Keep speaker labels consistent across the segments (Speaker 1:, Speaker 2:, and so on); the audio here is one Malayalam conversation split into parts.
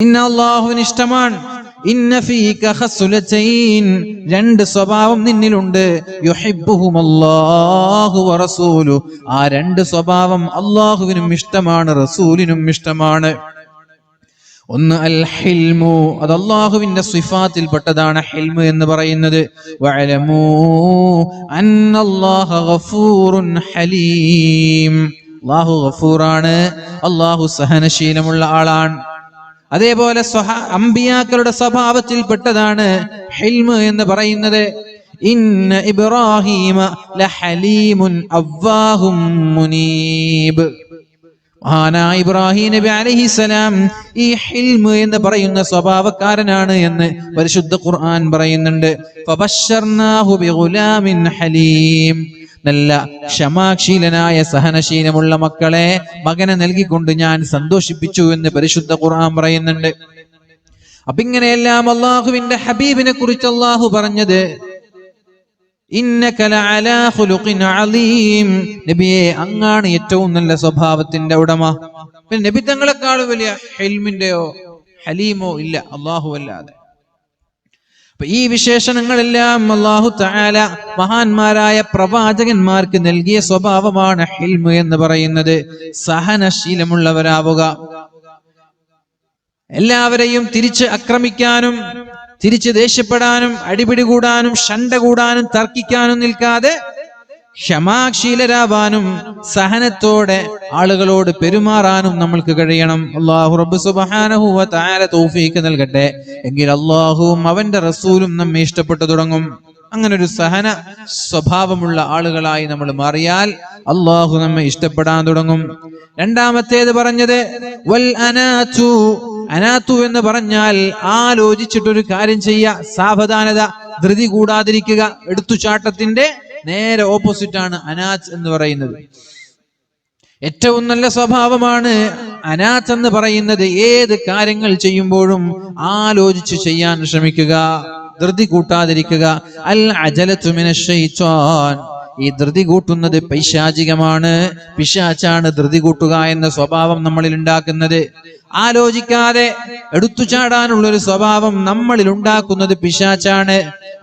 Speaker 1: ഇന്ന അല്ലാഹുവിന് ഇഷ്ടമാണ്. ഇന്ന ഫീക ഖസ്ലതൈൻ, രണ്ട് സ്വഭാവം നിന്നിലുണ്ട്. യുഹിബ്ബുഹുമല്ലാഹു വറസൂലു, ആ രണ്ട് സ്വഭാവം അല്ലാഹുവിനും ഇഷ്ടമാണ്, റസൂലിനും ഇഷ്ടമാണ്. ഒന്ന് അൽ ഹിൽമു, അത് അല്ലാഹുവിന്റെ സിഫാത്തിൽ പെട്ടതാണ് ഹിൽമു എന്ന് പറയുന്നത്. വഅലമൂ അന്നല്ലാഹ ഗഫൂറുൻ ഹലീം, അല്ലാഹു ഗഫൂറാണ്, അല്ലാഹു സഹനശീലമുള്ള ആളാണ്. അതേപോലെ അമ്പിയാക്കളുടെ സ്വഭാവത്തിൽ പെട്ടതാണ് ഹിൽമ് എന്ന് പറയുന്നത്. ഇന്ന ഇബ്രാഹീമ ലഹലീമുൻ അവ്വാഹും മുനീബ്, മഹാനായ ഇബ്രാഹിം നബി അലൈഹിസ്സലാം ഈ ഹിൽമ് എന്ന് പറയുന്ന സ്വഭാവക്കാരനാണ് എന്ന് പരിശുദ്ധ ഖുർആൻ പറയുന്നുണ്ട്. ഫബശ്ശർനാഹു ബിഗുലാമിൻ ഹലീം, നല്ല ക്ഷമാശീലനായ സഹനശീലമുള്ള മകനെ നൽകിക്കൊണ്ട് ഞാൻ സന്തോഷിപ്പിച്ചു എന്ന് പരിശുദ്ധ ഖുർആൻ പറയുന്നുണ്ട്. അപ്പൊ ഇങ്ങനെയെല്ലാം അള്ളാഹുവിന്റെ ഹബീബിനെ കുറിച്ച് അള്ളാഹു പറഞ്ഞത് ഇന്നക ലഅലാ ഖുലുഖിൻ അളീം, നബിയെ അങ്ങാണ് ഏറ്റവും നല്ല സ്വഭാവത്തിന്റെ ഉടമ. പിന്നെ നബി തങ്ങളെക്കാൾ വലിയ ഹിൽമിന്റെയോ ഹലീമോ ഇല്ല അള്ളാഹു അല്ലാതെ. ഈ വിശേഷണങ്ങളെല്ലാം അല്ലാഹു തആല മഹാന്മാരായ പ്രവാചകന്മാർക്ക് നൽകിയ സ്വഭാവമാണ് ഹിൽമ് എന്ന് പറയുന്നത്. സഹനശീലമുള്ളവരാവുക, എല്ലാവരെയും തിരിച്ച് ആക്രമിക്കാനും തിരിച്ച് ദേഷ്യപ്പെടാനും അടിപിടി കൂടാനും ശണ്ട കൂടാനും തർക്കിക്കാനും നിൽക്കാതെ ക്ഷമാശീലരാവാനും സഹനത്തോടെ ആളുകളോട് പെരുമാറാനും നമ്മൾക്ക് കഴിയണം. അല്ലാഹു റബ്ബ് സുബ്ഹാനഹു വ തആല തൗഫീഖ് നൽകട്ടെ. എങ്കിൽ അല്ലാഹുവും അവന്റെ റസൂലും നമ്മെ ഇഷ്ടപ്പെട്ടു തുടങ്ങും. അങ്ങനെ ഒരു സഹന സ്വഭാവമുള്ള ആളുകളായി നമ്മൾ മാറിയാൽ അല്ലാഹു നമ്മെ ഇഷ്ടപ്പെടാൻ തുടങ്ങും. രണ്ടാമത്തേത് പറഞ്ഞത് വൽ അനാതു, അനാതു എന്ന് പറഞ്ഞാൽ ആലോചിച്ചിട്ടൊരു കാര്യം ചെയ്യുക, സാവധാനത, ധൃതി കൂടാതിരിക്കുക. എടുത്തുചാട്ടത്തിന്റെ നേരെ ഓപ്പോസിറ്റ് ആണ് അനാത്ത് എന്ന് പറയുന്നത്. ഏറ്റവും നല്ല സ്വഭാവമാണ് അനാത്ത് എന്ന് പറയുന്നത്. ഏത് കാര്യങ്ങൾ ചെയ്യുമ്പോഴും ആലോചിച്ച് ചെയ്യാൻ ശ്രമിക്കുക, ധൃതി കൂട്ടാതിരിക്കുക. അൽ അജലതു മിനശ് ശൈത്വാൻ, ഈ ധൃതി കൂട്ടുന്നത് പൈശാചികമാണ്, പിശാചാണ് ധൃതി കൂട്ടുക എന്ന സ്വഭാവം നമ്മളിൽ ഉണ്ടാക്കുന്നത്. ആലോചിക്കാതെ എടുത്തുചാടാനുള്ളൊരു സ്വഭാവം നമ്മളിൽ ഉണ്ടാക്കുന്നത് പിശാചാണ്.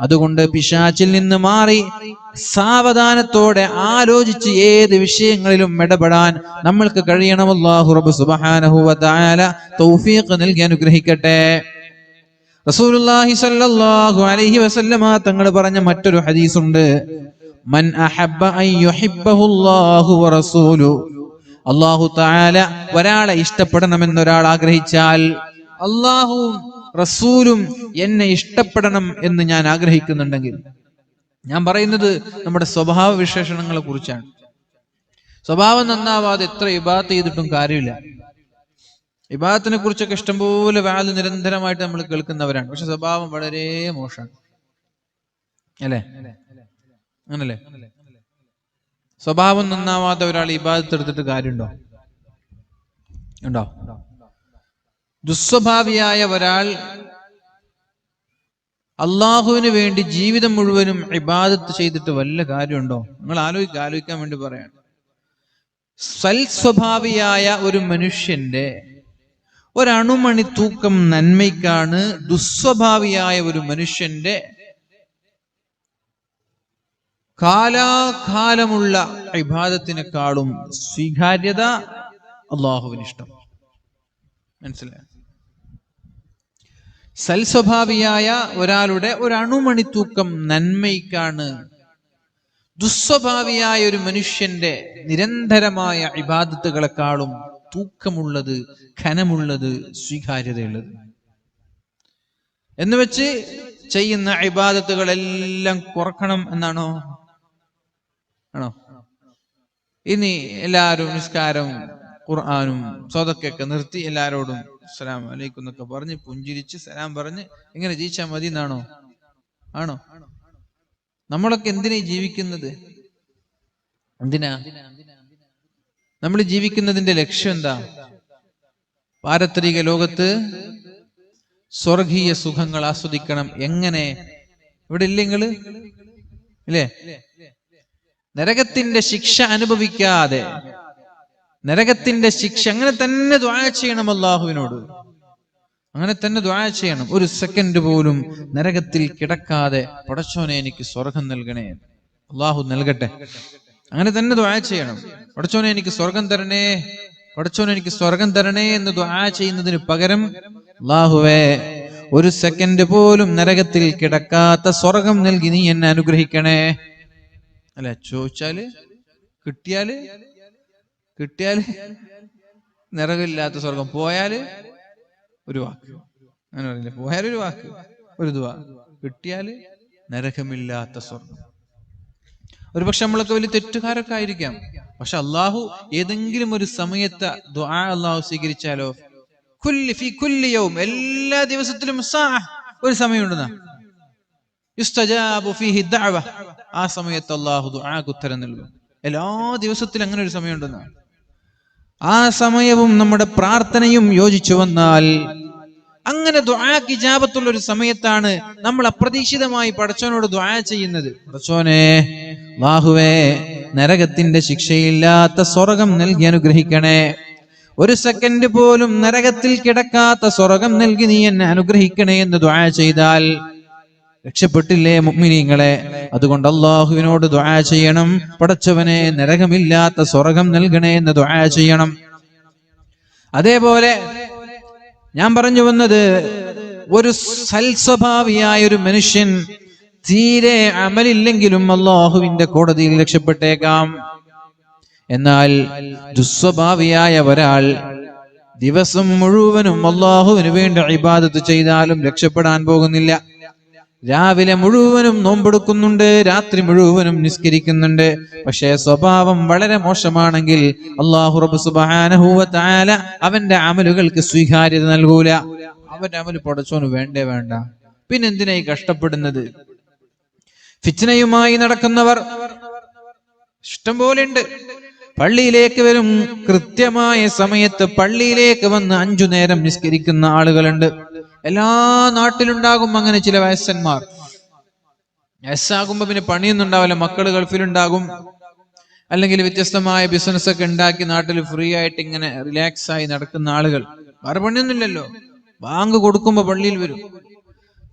Speaker 1: അതുകൊണ്ട് പിശാചിൽ നിന്ന് മാറി സാവധാനത്തോടെ ആലോചിച്ച് ഏത് വിഷയങ്ങളിലും ഇടപെടാൻ നമ്മൾക്ക് കഴിയണം. അല്ലാഹു റബ്ബ് സുബ്ഹാനഹു വ തആല തൗഫീഖ് നൽകി അനുഗ്രഹിക്കട്ടെ. റസൂലുള്ളാഹി സ്വല്ലല്ലാഹു അലൈഹി വസല്ലമ തങ്ങൾ പറഞ്ഞ മറ്റൊരു ഹദീസ് ഉണ്ട്. മൻ അഹബ്ബ അൻ യുഹിബ്ബഹുല്ലാഹു വ റസൂലു, അല്ലാഹു തആല ഒരാളെ ഇഷ്ടപ്പെടണമെന്ന് ഒരാൾ ആഗ്രഹിച്ചാൽ അല്ലാഹുവും റസൂലും എന്നെ ഇഷ്ടപ്പെടണം എന്ന് ഞാൻ ആഗ്രഹിക്കുന്നുണ്ടെങ്കിൽ, ഞാൻ പറയുന്നത് നമ്മുടെ സ്വഭാവ വിശേഷണങ്ങളെ കുറിച്ചാണ്. സ്വഭാവം നന്നാവാതെ എത്ര ഇബാദത്ത് ചെയ്തിട്ടും കാര്യമില്ല. ഇബാദത്തിനെ കുറിച്ചൊക്കെ ഇഷ്ടംപോലെ വാല് നിരന്തരമായിട്ട് നമ്മൾ കേൾക്കുന്നവരാണ്, പക്ഷെ സ്വഭാവം വളരെ മോശമാണ്, അല്ലേ? അങ്ങനല്ലേ? സ്വഭാവം നന്നാവാതെ ഒരാൾ ഇബാദത്ത് എടുത്തിട്ട് കാര്യമുണ്ടോ? ഉണ്ടോ? ദുസ്വഭാവിയായ ഒരാൾ അള്ളാഹുവിന് വേണ്ടി ജീവിതം മുഴുവനും ഇബാദത്ത് ചെയ്തിട്ട് വല്ല കാര്യമുണ്ടോ? നിങ്ങൾ ആലോചിക്കാൻ വേണ്ടി പറയാണ്. സൽസ്വഭാവിയായ ഒരു മനുഷ്യന്റെ ഒരണുമണി തൂക്കം നന്മയ്ക്കാണ് ദുസ്വഭാവിയായ ഒരു മനുഷ്യന്റെ കാലാകാലമുള്ള ഇബാദത്തിനേക്കാളും സ്വീകാര്യത അള്ളാഹുവിന് ഇഷ്ടം. മനസ്സിലായോ? സൽസ്വഭാവിയായ ഒരാളുടെ ഒരണുമണി തൂക്കം നന്മയ്ക്കാണ് ദുസ്വഭാവിയായ ഒരു മനുഷ്യന്റെ നിരന്തരമായ ഇബാദത്തുകളെക്കാളും തൂക്കമുള്ളത്, ഘനമുള്ളത്, സ്വീകാര്യതയുള്ളത്. എന്ന് വെച്ച് ചെയ്യുന്ന ഇബാദത്തുകളെല്ലാം കുറക്കണം എന്നാണോ? ആണോ? ഇനി എല്ലാവരും നിസ്കാരവും ഖുർആനും സ്വതക്കൊക്കെ നിർത്തി എല്ലാരോടും അസ്സലാമു അലൈക്കും എന്നൊക്കെ പറഞ്ഞ് പുഞ്ചിരിച്ച് സലാം പറഞ്ഞ് ഇങ്ങനെ ജീവിച്ചാൽ മതി എന്നാണോ? ആണോ? നമ്മളൊക്കെ എന്തിനാ ജീവിക്കുന്നത്? എന്തിനാ നമ്മൾ ജീവിക്കുന്നതിന്റെ ലക്ഷ്യം എന്താ? പാരത്രിക ലോകത്ത് സ്വർഗീയ സുഖങ്ങൾ ആസ്വദിക്കണം. എങ്ങനെ? ഇവിടെ ഇല്ലെങ്കില് ഇല്ലേ? നരകത്തിന്റെ ശിക്ഷ അനുഭവിക്കാതെ, നരകത്തിന്റെ ശിക്ഷ അങ്ങനെ തന്നെ ദുആ ചെയ്യണം അല്ലാഹുവിനോട്. അങ്ങനെ തന്നെ ദുആ ചെയ്യണം. ഒരു സെക്കൻഡ് പോലും നരകത്തിൽ കിടക്കാതെ പടച്ചോനെ എനിക്ക് സ്വർഗം നൽകണേ. അള്ളാഹു നൽകട്ടെ. അങ്ങനെ തന്നെ ദുആ ചെയ്യണം. പടച്ചോനെ എനിക്ക് സ്വർഗം തരണേ, പടച്ചോനെ എനിക്ക് സ്വർഗം തരണേ എന്ന് ദുആ ചെയ്യുന്നതിന് പകരം അല്ലാഹുവേ ഒരു സെക്കൻഡ് പോലും നരകത്തിൽ കിടക്കാത്ത സ്വർഗം നൽകി നീ എന്നെ അനുഗ്രഹിക്കണേ. അല്ലെ, ചോദിച്ചാല് കിട്ടിയാല് നരകമില്ലാത്ത സ്വർഗം, പോയാല് ഒരു വാക്ക്, അങ്ങനെ പറയില്ലേ, പോയാലൊരു വാക്ക്, ഒരു ദുആ, കിട്ടിയാല് നരകമില്ലാത്ത സ്വർഗം. ഒരുപക്ഷെ നമ്മളൊക്കെ വലിയ തെറ്റുകാരൊക്കെ ആയിരിക്കാം, പക്ഷെ അള്ളാഹു ഏതെങ്കിലും ഒരു സമയത്ത് ദുആ അള്ളാഹു സ്വീകരിച്ചാലോ, എല്ലാ ദിവസത്തിലും ഒരു സമയമുണ്ടെന്നാ, ആ സമയത്ത് അള്ളാഹു ദുആക്ക് ഉത്തരം നൽകും. എല്ലാ ദിവസത്തിലും അങ്ങനെ ഒരു സമയമുണ്ടെന്നാ. ആ സമയവും നമ്മുടെ പ്രാർത്ഥനയും യോജിച്ചു വന്നാൽ, അങ്ങനെ ദുആക്ക് ഇജാബത്തുള്ള ഒരു സമയത്താണ് നമ്മൾ അപ്രതീക്ഷിതമായി പടച്ചോനോട് ദുആ ചെയ്യുന്നത്. പടച്ചോനെ, അല്ലാഹുവേ, നരകത്തിന്റെ ശിക്ഷയില്ലാത്ത സ്വർഗം നൽകി അനുഗ്രഹിക്കണേ. ഒരു സെക്കൻഡ് പോലും നരകത്തിൽ കിടക്കാത്ത സ്വർഗം നൽകി നീ എന്നെ അനുഗ്രഹിക്കണേ എന്ന് ദുആ ചെയ്താൽ രക്ഷപ്പെട്ടില്ലേ മുഅ്മിനീങ്ങളെ? അതുകൊണ്ട് അല്ലാഹുവിനോട് ദുആ ചെയ്യണം. പടച്ചവനെ, നരകമില്ലാത്ത സ്വർഗം നൽകണേ എന്ന് ദുആ ചെയ്യണം. അതേപോലെ ഞാൻ പറഞ്ഞു വന്നത്, ഒരു സൽസ്വഭാവിയായ ഒരു മനുഷ്യൻ തീരെ അമലില്ലെങ്കിലും അല്ലാഹുവിന്റെ കോടതിയിൽ രക്ഷപ്പെട്ടേക്കാം. എന്നാൽ ദുസ്വഭാവിയായ ഒരാൾ ദിവസം മുഴുവനും അല്ലാഹുവിന് വേണ്ടി ഇബാദത്ത് ചെയ്താലും രക്ഷപ്പെടാൻ പോകുന്നില്ല. രാവിലെ മുഴുവനും നോമ്പെടുക്കുന്നുണ്ട്, രാത്രി മുഴുവനും നിസ്കരിക്കുന്നുണ്ട്, പക്ഷേ സ്വഭാവം വളരെ മോശമാണെങ്കിൽ അല്ലാഹു റബ്ബ് സുബ്ഹാനഹു വ തആല അവന്റെ അമലുകൾക്ക് സ്വീകാര്യത നൽകൂല. അവന്റെ അമൽ പടച്ചോന് വേണ്ട. പിന്നെന്തിനാ ഈ കഷ്ടപ്പെടുന്നത്? ഫിത്നയുമായി നടക്കുന്നവർ ഇഷ്ടംപോലെ ഉണ്ട്. പള്ളിയിലേക്ക് വരും, കൃത്യമായ സമയത്ത് പള്ളിയിലേക്ക് വന്ന് 5 നേരം നിസ്കരിക്കുന്ന ആളുകളുണ്ട്. എല്ലാ നാട്ടിലുണ്ടാകും അങ്ങനെ ചില വയസ്സന്മാർ. വയസ്സാകുമ്പോ പിന്നെ പണിയൊന്നും ഉണ്ടാവില്ല, മക്കള് ഗൾഫിലുണ്ടാകും, അല്ലെങ്കിൽ വ്യത്യസ്തമായ ബിസിനസ് ഒക്കെ ഉണ്ടാക്കി നാട്ടിൽ ഫ്രീ ആയിട്ട് ഇങ്ങനെ റിലാക്സ് ആയി നടക്കുന്ന ആളുകൾ. വേറെ പണിയൊന്നുമില്ലല്ലോ. ബാങ്ക് കൊടുക്കുമ്പോ പള്ളിയിൽ വരും,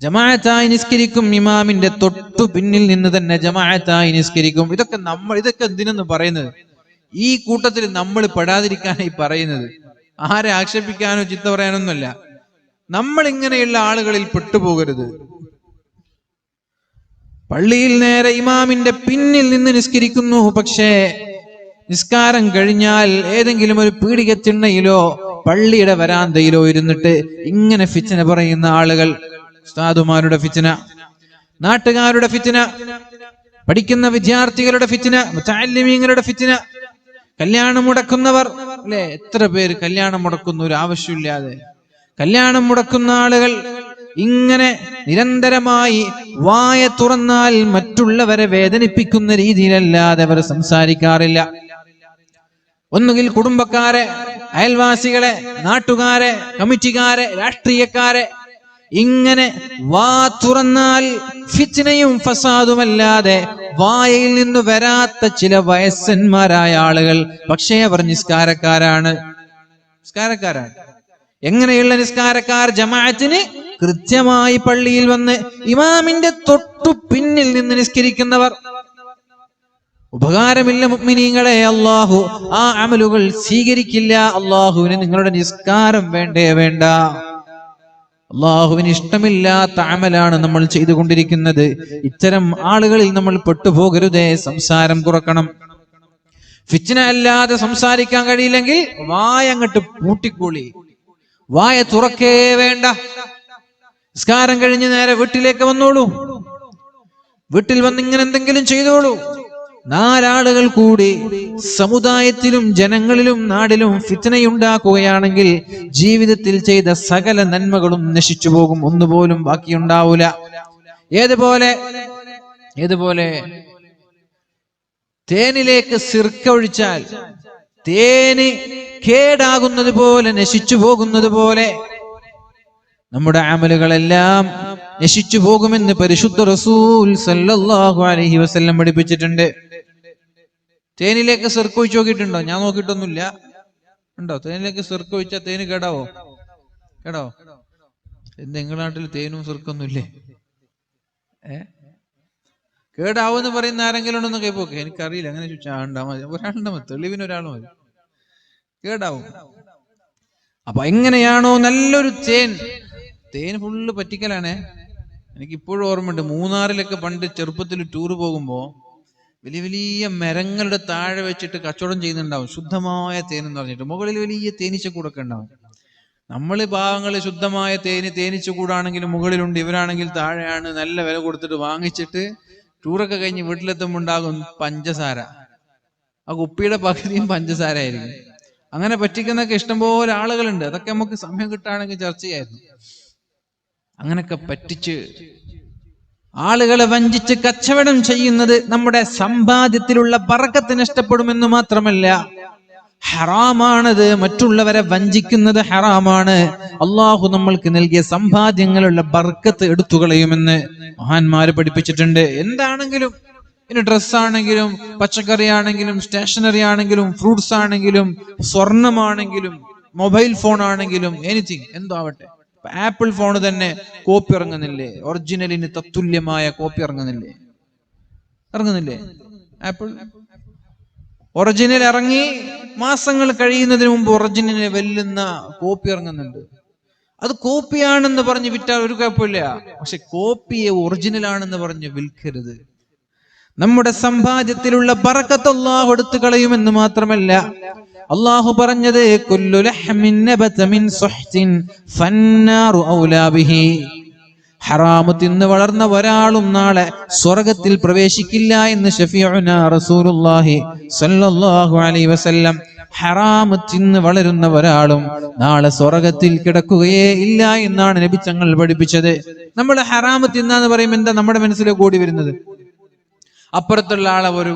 Speaker 1: ജമാഅത്തായി നിസ്കരിക്കും, ഇമാമിന്റെ തൊട്ടു പിന്നിൽ നിന്ന് തന്നെ ജമാഅത്തായി നിസ്കരിക്കും. ഇതൊക്കെ എന്തിനെന്ന് പറയുന്നത്? ഈ കൂട്ടത്തിൽ നമ്മൾ പെടാതിരിക്കാനായി പറയുന്നത്. ആരെ ആക്ഷേപിക്കാനോ ചിത്ത പറയാനൊന്നുമല്ല. നമ്മൾ ഇങ്ങനെയുള്ള ആളുകളിൽ പെട്ടുപോകരുത്. പള്ളിയിൽ നേരെ ഇമാമിന്റെ പിന്നിൽ നിന്ന് നിസ്കരിക്കുന്നു, പക്ഷേ നിസ്കാരം കഴിഞ്ഞാൽ ഏതെങ്കിലും ഒരു പീടികത്തിണ്ണയിലോ പള്ളിയുടെ വരാന്തയിലോ ഇരുന്നിട്ട് ഇങ്ങനെ ഫിത്ന പറയുന്ന ആളുകൾ. ഉസ്താദുമാരുടെ ഫിത്ന, നാട്ടുകാരുടെ ഫിത്ന, പഠിക്കുന്ന വിദ്യാർത്ഥികളുടെ ഫിത്ന, മുതഅല്ലിമീങ്ങളുടെ ഫിത്ന, കല്യാണം മുടക്കുന്നവർ, അല്ലെ, എത്ര പേര് കല്യാണം മുടക്കുന്ന ഒരു ആവശ്യമില്ലാതെ കല്യാണം മുടക്കുന്ന ആളുകൾ. ഇങ്ങനെ നിരന്തരമായി വായ തുറന്നാൽ മറ്റുള്ളവരെ വേദനിപ്പിക്കുന്ന രീതിയിലല്ലാതെ അവർ സംസാരിക്കാറില്ല. ഒന്നുകിൽ കുടുംബക്കാരെ, അയൽവാസികളെ, നാട്ടുകാരെ, കമ്മിറ്റിക്കാരെ, രാഷ്ട്രീയക്കാരെ, ഇങ്ങനെ വാ തുറന്നാൽ ഫിത്നയും ഫസാദുമല്ലാതെ വായയിൽ നിന്ന് വരാത്ത ചില വയസ്സന്മാരായ ആളുകൾ. പക്ഷേ അവർ നിസ്കാരക്കാരാണ്. എങ്ങനെയുള്ള നിസ്കാരക്കാർ? ജമാഅത്തിന് കൃത്യമായി പള്ളിയിൽ വന്ന് ഇമാമിന്റെ തൊട്ടു പിന്നിൽ നിന്ന് നിസ്കരിക്കുന്നവർ. ഉപകാരമില്ല മുഅ്മിനീങ്ങളെ, അല്ലാഹു ആ അമലുകൾ സ്വീകരിക്കില്ല. അല്ലാഹുവിന് നിങ്ങളുടെ നിസ്കാരം വേണ്ട. അല്ലാഹുവിന് ഇഷ്ടമില്ലാത്ത അമലാണ് നമ്മൾ ചെയ്തുകൊണ്ടിരിക്കുന്നത്. ഇത്തരം ആളുകളിൽ നമ്മൾ പെട്ടുപോകരുതേ. സംസാരം കുറക്കണം. ഫിത്ന അല്ലാതെ സംസാരിക്കാൻ കഴിയില്ലെങ്കിൽ വായ അങ്ങോട്ട് പൂട്ടിക്കോളി, വായ തുറക്കേ വേണ്ട. നിസ്കാരം കഴിഞ്ഞ് നേരെ വീട്ടിലേക്ക് വന്നോളൂ. വീട്ടിൽ വന്ന് ഇങ്ങനെ എന്തെങ്കിലും ചെയ്തോളൂ. 4 ആളുകൾ കൂടി സമുദായത്തിലും ജനങ്ങളിലും നാടിലും ഫിത്നയുണ്ടാക്കുകയാണെങ്കിൽ ജീവിതത്തിൽ ചെയ്ത സകല നന്മകളും നശിച്ചു പോകും, ഒന്നുപോലും ബാക്കിയുണ്ടാവൂല. ഏതുപോലെ തേനിലേക്ക് സിർക്ക ഒഴിച്ചാൽ തേന് കേടാകുന്നത് പോലെ, നശിച്ചു പോകുന്നത് പോലെ നമ്മുടെ അമലുകളെല്ലാം നശിച്ചു പോകുമെന്ന് പരിശുദ്ധ റസൂൽ സല്ലല്ലാഹു അലൈഹി വസല്ലം പഠിപ്പിച്ചിട്ടുണ്ട്. തേനിലേക്ക് സിർക്ക ഒഴിച്ച് നോക്കിയിട്ടുണ്ടോ? ഞാൻ നോക്കിയിട്ടൊന്നുമില്ല. ഉണ്ടോ? തേനിലേക്ക് സിർക്ക ഒഴിച്ചാൽ തേന് കേടാവോ? നിങ്ങളുടെ നാട്ടിൽ തേനും സുർക്കൊന്നും ഇല്ലേ? കേടാവെന്ന് പറയുന്ന ആരെങ്കിലും ഉണ്ടെന്ന് കേൾപ്പോക്കെ? എനിക്കറിയില്ല, അങ്ങനെ ചോദിച്ചാൽ ഒരാളുടെ മതി, തെളിവിന് ഒരാൾ മതി. കേടാവും. അപ്പൊ എങ്ങനെയാണോ നല്ലൊരു തേൻ ഫുള്ള് പറ്റിക്കലാണേ. എനിക്കിപ്പോഴും ഓർമ്മയുണ്ട്, മൂന്നാറിലൊക്കെ പണ്ട് ചെറുപ്പത്തിൽ ടൂറ് പോകുമ്പോ വലിയ വലിയ മരങ്ങളുടെ താഴെ വെച്ചിട്ട് കച്ചവടം ചെയ്യുന്നുണ്ടാവും, ശുദ്ധമായ തേൻ എന്ന് പറഞ്ഞിട്ട്. മുകളിൽ വലിയ തേനീച്ചക്കൂടൊക്കെ ഉണ്ടാവും. നമ്മള് പാവങ്ങള് ശുദ്ധമായ തേനീച്ചക്കൂടാണെങ്കിലും മുകളിലുണ്ട്, ഇവരാണെങ്കിൽ താഴെയാണ്. നല്ല വില കൊടുത്തിട്ട് വാങ്ങിച്ചിട്ട് ടൂറൊക്കെ കഴിഞ്ഞ് വീട്ടിലെത്തുമ്പോൾ ഉണ്ടാകും പഞ്ചസാര. ആ കുപ്പിയുടെ പകുതിയും പഞ്ചസാര ആയിരിക്കും. അങ്ങനെ പറ്റിക്കുന്നൊക്കെ ഇഷ്ടംപോലെ ആളുകളുണ്ട്. അതൊക്കെ നമുക്ക് സമയം കിട്ടുകയാണെങ്കിൽ ചർച്ച ചെയ്യായിരുന്നു. അങ്ങനൊക്കെ പറ്റിച്ച് ആളുകളെ വഞ്ചിച്ച് കച്ചവടം ചെയ്യുന്നത് നമ്മുടെ സമ്പാദ്യത്തിലുള്ള ബറക്കത്ത് നഷ്ടപ്പെടുമെന്ന് മാത്രമല്ല, ഹറാമാണത്. മറ്റുള്ളവരെ വഞ്ചിക്കുന്നത് ഹറാമാണ്. അള്ളാഹു നമ്മൾക്ക് നൽകിയ സമ്പാദ്യങ്ങളുള്ള ബർക്കത്ത് എടുത്തു കളയുമെന്ന് മഹാന്മാര് പഠിപ്പിച്ചിട്ടുണ്ട്. എന്താണെങ്കിലും, ഇനി ഡ്രസ്സാണെങ്കിലും, പച്ചക്കറി ആണെങ്കിലും, സ്റ്റേഷനറി ആണെങ്കിലും, ഫ്രൂട്ട്സ് ആണെങ്കിലും, സ്വർണമാണെങ്കിലും, മൊബൈൽ ഫോൺ ആണെങ്കിലും, എനിത്തിങ് എന്താവട്ടെ. ആപ്പിൾ ഫോൺ തന്നെ കോപ്പി ഇറങ്ങുന്നില്ലേ? ഒറിജിനലിന് തത്തുല്യമായ കോപ്പി ഇറങ്ങുന്നില്ലേ? ആപ്പിൾ ഒറിജിനൽ ഇറങ്ങി മാസങ്ങൾ കഴിയുന്നതിന് മുമ്പ് ഒറിജിനലിനെ വെല്ലുന്ന കോപ്പി ഇറങ്ങുന്നുണ്ട്. അത് കോപ്പിയാണെന്ന് പറഞ്ഞ് വിറ്റാൽ ഒരു കുഴപ്പമില്ല. പക്ഷെ കോപ്പിയെ ഒറിജിനൽ ആണെന്ന് പറഞ്ഞ് വിൽക്കരുത്. നമ്മുടെ സമ്പാദ്യത്തിലുള്ള ബറക്കത്ത് അല്ലാഹു എടുത്തു കളയുമെന്ന് മാത്രമല്ല, അല്ലാഹു പറഞ്ഞത് കുല്ലു ലഹ്മിൻ നബത മിൻ സുഹ്തിൻ ഫന്നാറു ഔലാ ബിഹി. ഹറാമ് തിന്ന് വളർന്ന ഒരാളും നാളെ സ്വർഗത്തിൽ പ്രവേശിക്കില്ല എന്ന് ശഫീഉനാ റസൂലുള്ളാഹി സ്വല്ലല്ലാഹു അലൈഹി വസല്ലം. ഹറാമ് തിന്ന് വളരുന്ന ഒരാളും നാളെ സ്വർഗത്തിൽ കിടക്കുകയേ ഇല്ല എന്നാണ് നബി തങ്ങൾ പഠിപ്പിച്ചത്. നമ്മൾ ഹറാമ് തിന്നാന്ന് പറയുമ്പോൾ എന്താ നമ്മുടെ മനസ്സിലേക്ക് ഓടി വരുന്നത്? അപ്പുറത്തുള്ള ആളെ ഒരു